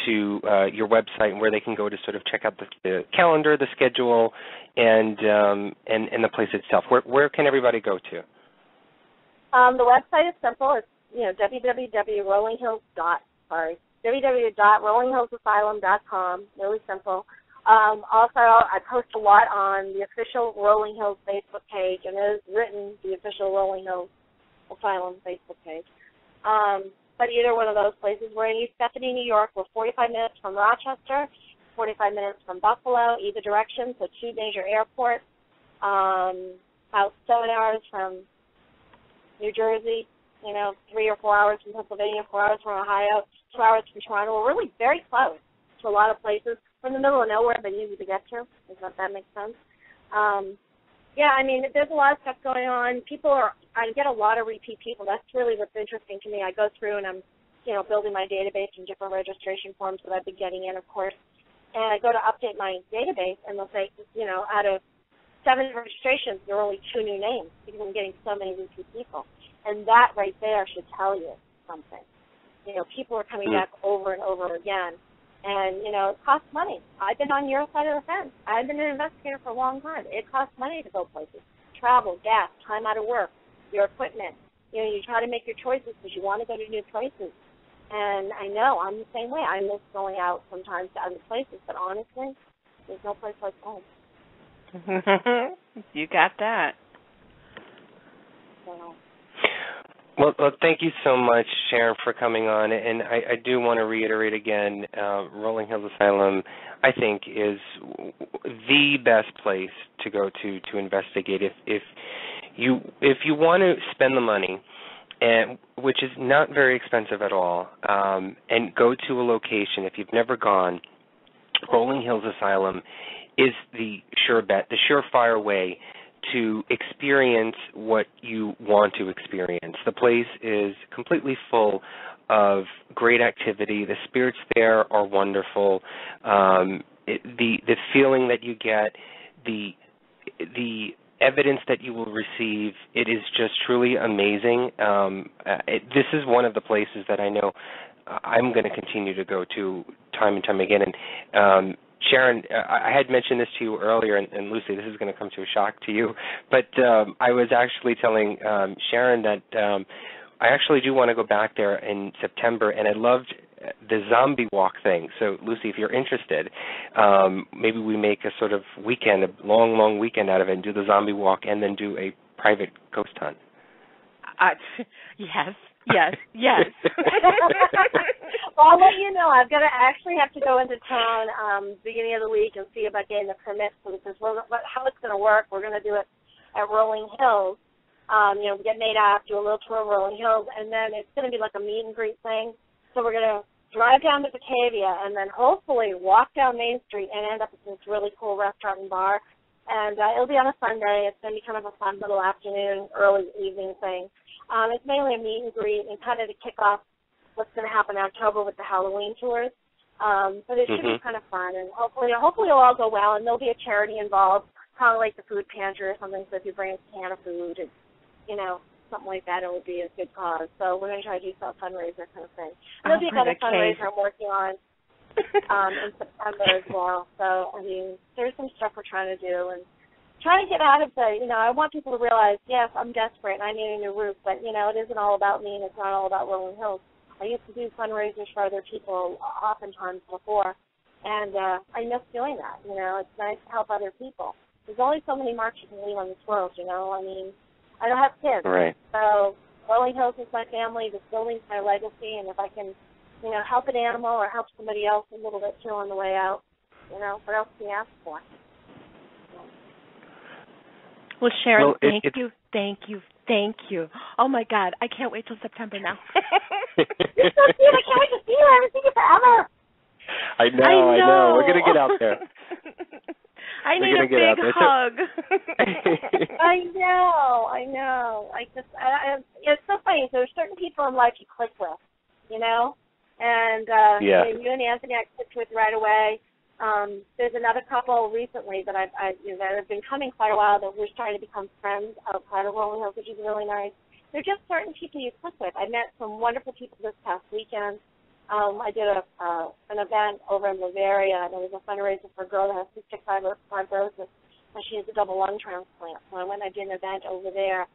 to your website and where they can go to sort of check out the calendar, the schedule, and the place itself. Where can everybody go to? The website is simple. It's www.rollinghillsasylum.com. Really simple. Also, I post a lot on the official Rolling Hills Facebook page, and it is written the official Rolling Hills Asylum Facebook page. But either one of those places, we're in East Bethany, New York. We're 45 minutes from Rochester, 45 minutes from Buffalo, either direction, so 2 major airports. About 7 hours from New Jersey, 3 or 4 hours from Pennsylvania, 4 hours from Ohio, 2 hours from Toronto. We're really very close to a lot of places. We're in the middle of nowhere, but easy to get to, if that makes sense. There's a lot of stuff going on. I get a lot of repeat people. That's really what's interesting to me. I go through and I'm, building my database and different registration forms that I've been getting in, of course. And I go to update my database, and they'll say, out of 7 registrations, there are only 2 new names because I'm getting so many repeat people. And that right there should tell you something. People are coming back over and over again. And, it costs money. I've been on your side of the fence. I've been an investigator for a long time. It costs money to go places. Travel, gas, time out of work, your equipment, you try to make your choices because you want to go to new places. And I know I'm the same way. I miss going out sometimes to other places, but honestly, there's no place like home. You got that. So. Well, thank you so much, Sharon, for coming on. And I do want to reiterate again, Rolling Hills Asylum, I think, is the best place to go to investigate. If you want to spend the money, and which is not very expensive at all, and go to a location, if you've never gone, Rolling Hills Asylum is the sure bet, the surefire way to experience what you want to experience. The place is completely full of great activity. The spirits there are wonderful. The feeling that you get, the evidence that you will receive, it is just truly amazing. This is one of the places that I know I'm going to continue to go to time and time again. And Sharon, I had mentioned this to you earlier, and Luci, this is going to come to a shock to you, but I was actually telling Sharon that I actually do want to go back there in September, and I loved the zombie walk thing. So, Luci, if you're interested, maybe we make a sort of weekend, a long weekend out of it, and do the zombie walk and then do a private ghost hunt. Yes. Well, I'll let you know. I've got to actually have to go into town beginning of the week and see about getting the permit for this. How it's going to work, we're going to do it at Rolling Hills. We get made up, do a little tour of Rolling Hills, and then it's going to be like a meet and greet thing. So we're going to drive down to Batavia and then hopefully walk down Main Street and end up at this really cool restaurant and bar. And it'll be on a Sunday. It's going to be kind of a fun little afternoon, early evening thing. It's mainly a meet and greet and kind of to kick off what's going to happen in October with the Halloween tours. But it should be kind of fun, and hopefully it'll all go well, and there'll be a charity involved, kind of like the food pantry or something, so if you bring a can of food and, something like that, it would be a good cause. So we're going to try to do some fundraiser kind of thing. And there'll be another fundraiser I'm working on in September as well. So, there's some stuff we're trying to do, and trying to get out of I want people to realize, yes, I'm desperate and I need a new roof, but, it isn't all about me and it's not all about Rolling Hills. I used to do fundraisers for other people oftentimes before, and I miss doing that. It's nice to help other people. There's only so many marks you can leave on this world, I don't have kids. Right. So Rolling Hills is my family. This building's my legacy, and if I can, help an animal or help somebody else a little bit too on the way out, what else can you ask for? Well, Sharon, thank you. Oh, my God, I can't wait till September now. You're so cute. I can't wait to see you. I haven't seen you forever. I know. We're going to get out there. I need a big hug. I know. It's so funny. There's certain people in life you click with, and you and Anthony I clicked with right away. There's another couple recently that that have been coming quite a while that we're starting to become friends outside of Rolling Hills, which is really nice. There are just certain people you click with. I met some wonderful people this past weekend. I did an event over in Bavaria, and it was a fundraiser for a girl that has cystic fibrosis, and she has a double lung transplant. So I went and I did an event over there.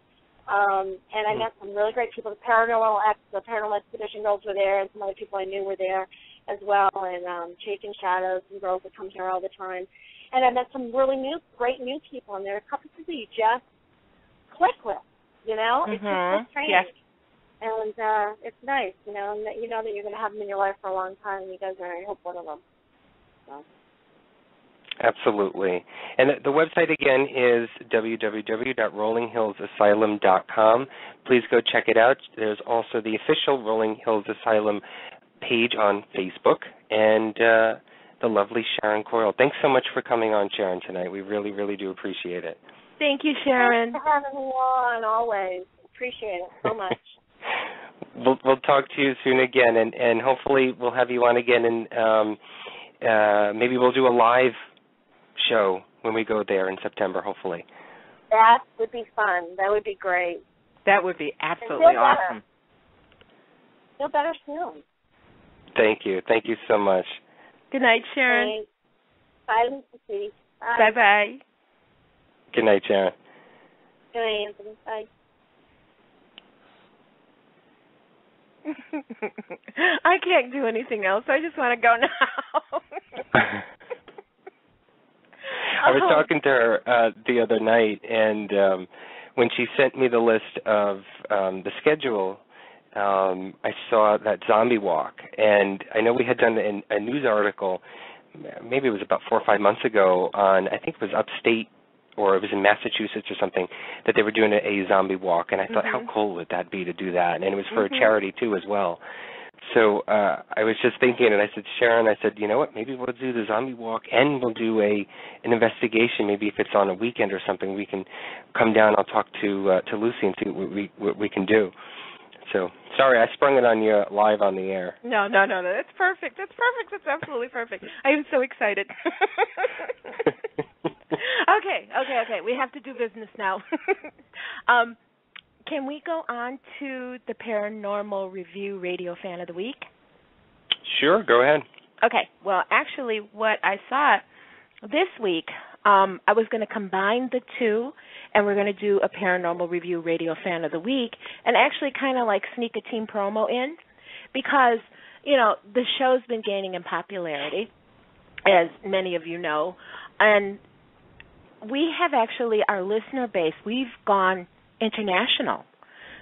And I met some really great people. The Paranormal Expedition girls were there, and some other people I knew were there as well, and Chasing Shadows, some girls that come here all the time. And I met some really great new people, and there are a couple of people you just click with, It's just so strange. Yes. And it's nice, and that you know that you're going to have them in your life for a long time, and you guys are, I hope, one of them. So. Absolutely. And the website, again, is www.rollinghillsasylum.com. Please go check it out. There's also the official Rolling Hills Asylum page on Facebook, and the lovely Sharon Coyle. Thanks so much for coming on, Sharon, tonight. We really, really do appreciate it. Thank you, Sharon. Thanks for having me on, always. Appreciate it so much. We'll talk to you soon again, and hopefully we'll have you on again, and maybe we'll do a live show when we go there in September, hopefully. That would be fun. That would be great. That would be absolutely awesome. Feel better soon. Thank you. Thank you so much. Good night, Sharon. Thanks. Bye, Luci. Bye-bye. Good night, Sharon. Good night, Anthony. Bye. I can't do anything else. I just want to go now. I was talking to her the other night, and when she sent me the list of the schedule, I saw that zombie walk. And I know we had done a news article, maybe it was about 4 or 5 months ago, on, I think it was upstate, or it was in Massachusetts or something, that they were doing a zombie walk. And I thought, how cool would that be to do that? And it was for a charity, too, as well. So I was just thinking, and I said, Sharon, I said, you know what, maybe we'll do the zombie walk and we'll do an investigation. Maybe if it's on a weekend or something, we can come down. I'll talk to Luci and see what we can do. So, sorry, I sprung it on you live on the air. No. That's perfect. That's absolutely perfect. I am so excited. Okay. We have to do business now. Can we go on to the Paranormal Review Radio Fan of the Week? Sure, go ahead. Okay. Well, actually, what I thought this week, I was going to combine the two, and we're going to do a Paranormal Review Radio Fan of the Week, and actually kind of like sneak a team promo in, because, you know, the show's been gaining in popularity, as many of you know, and we have actually, our listener base, we've gone international.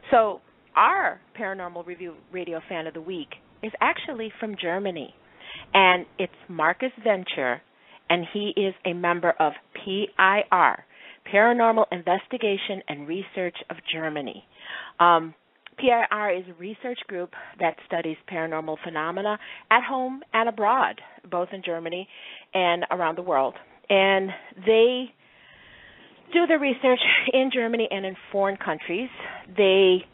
So our Paranormal Review Radio Fan of the Week is actually from Germany, and it's Marcus Venture, and he is a member of PIR, Paranormal Investigation and Research of Germany. PIR is a research group that studies paranormal phenomena at home and abroad, both in Germany and around the world. And they do the research in Germany and in foreign countries. They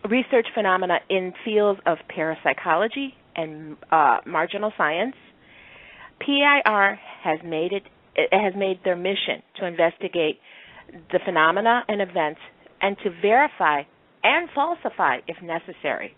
research phenomena in fields of parapsychology and marginal science. PIR has made their mission to investigate the phenomena and events and to verify and falsify if necessary.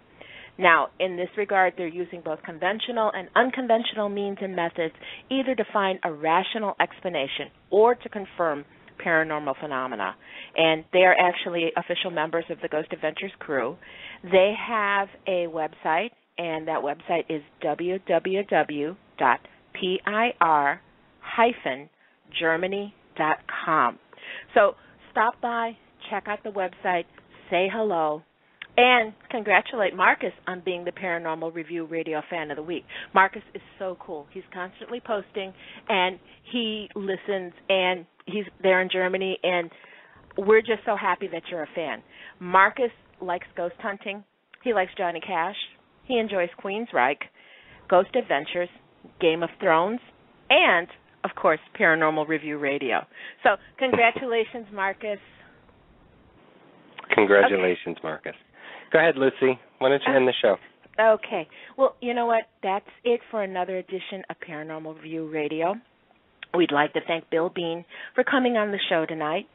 Now, in this regard, they're using both conventional and unconventional means and methods, either to find a rational explanation or to confirm paranormal phenomena. And they are actually official members of the Ghost Adventures crew. They have a website, and that website is www.pir-germany.com. So stop by, check out the website, say hello, and congratulate Marcus on being the Paranormal Review Radio Fan of the Week. Marcus is so cool. He's constantly posting, and he listens, and he's there in Germany, and we're just so happy that you're a fan. Marcus likes ghost hunting. He likes Johnny Cash. He enjoys Queensryche, Ghost Adventures, Game of Thrones, and, of course, Paranormal Review Radio. So congratulations, Marcus. Congratulations, okay. Marcus. Go ahead, Luci. Why don't you end the show? Okay. Well, you know what? That's it for another edition of Paranormal Review Radio. We'd like to thank Bill Bean for coming on the show tonight.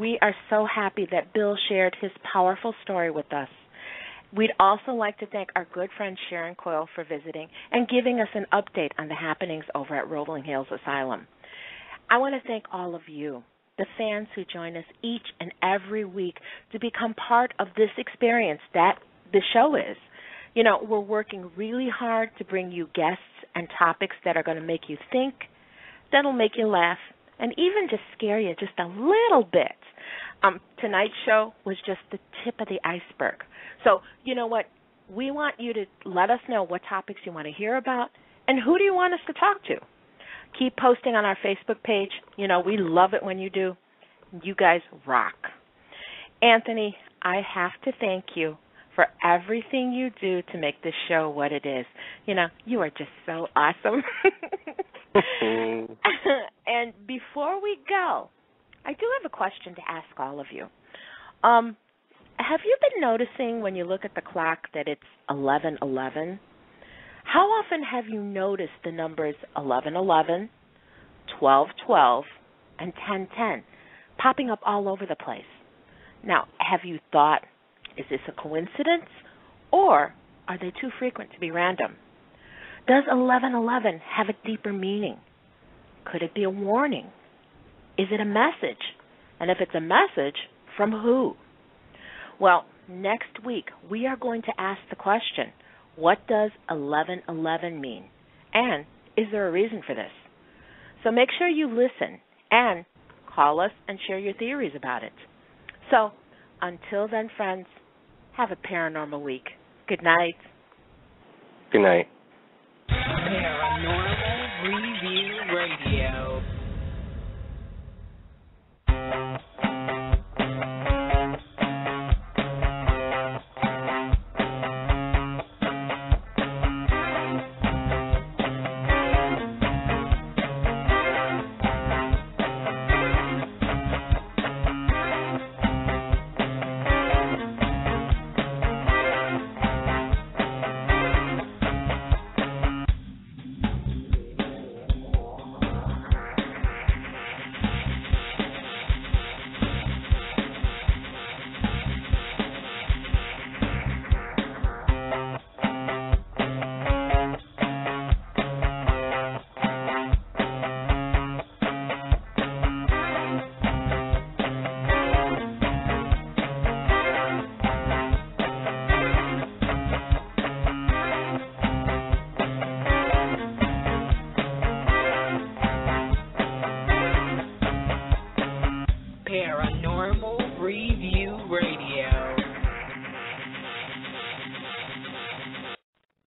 We are so happy that Bill shared his powerful story with us. We'd also like to thank our good friend Sharon Coyle for visiting and giving us an update on the happenings over at Rolling Hills Asylum. I want to thank all of you, the fans who join us each and every week to become part of this experience that the show is. You know, we're working really hard to bring you guests and topics that are going to make you think, that'll make you laugh, and even just scare you just a little bit. Tonight's show was just the tip of the iceberg. So, you know what? We want you to let us know what topics you want to hear about and who do you want us to talk to. Keep posting on our Facebook page. You know, we love it when you do. You guys rock. Anthony, I have to thank you for everything you do to make this show what it is. You know, you are just so awesome. And before we go, I do have a question to ask all of you. Have you been noticing when you look at the clock that it's 11:11? How often have you noticed the numbers 11:11, 12:12, and 10:10 popping up all over the place? Now, have you thought, is this a coincidence, or are they too frequent to be random? Does 11:11 have a deeper meaning? Could it be a warning? Is it a message? And if it's a message, from who? Well, next week we are going to ask the question, what does 1111 mean? And is there a reason for this? So make sure you listen and call us and share your theories about it. So until then, friends, have a paranormal week. Good night. Good night.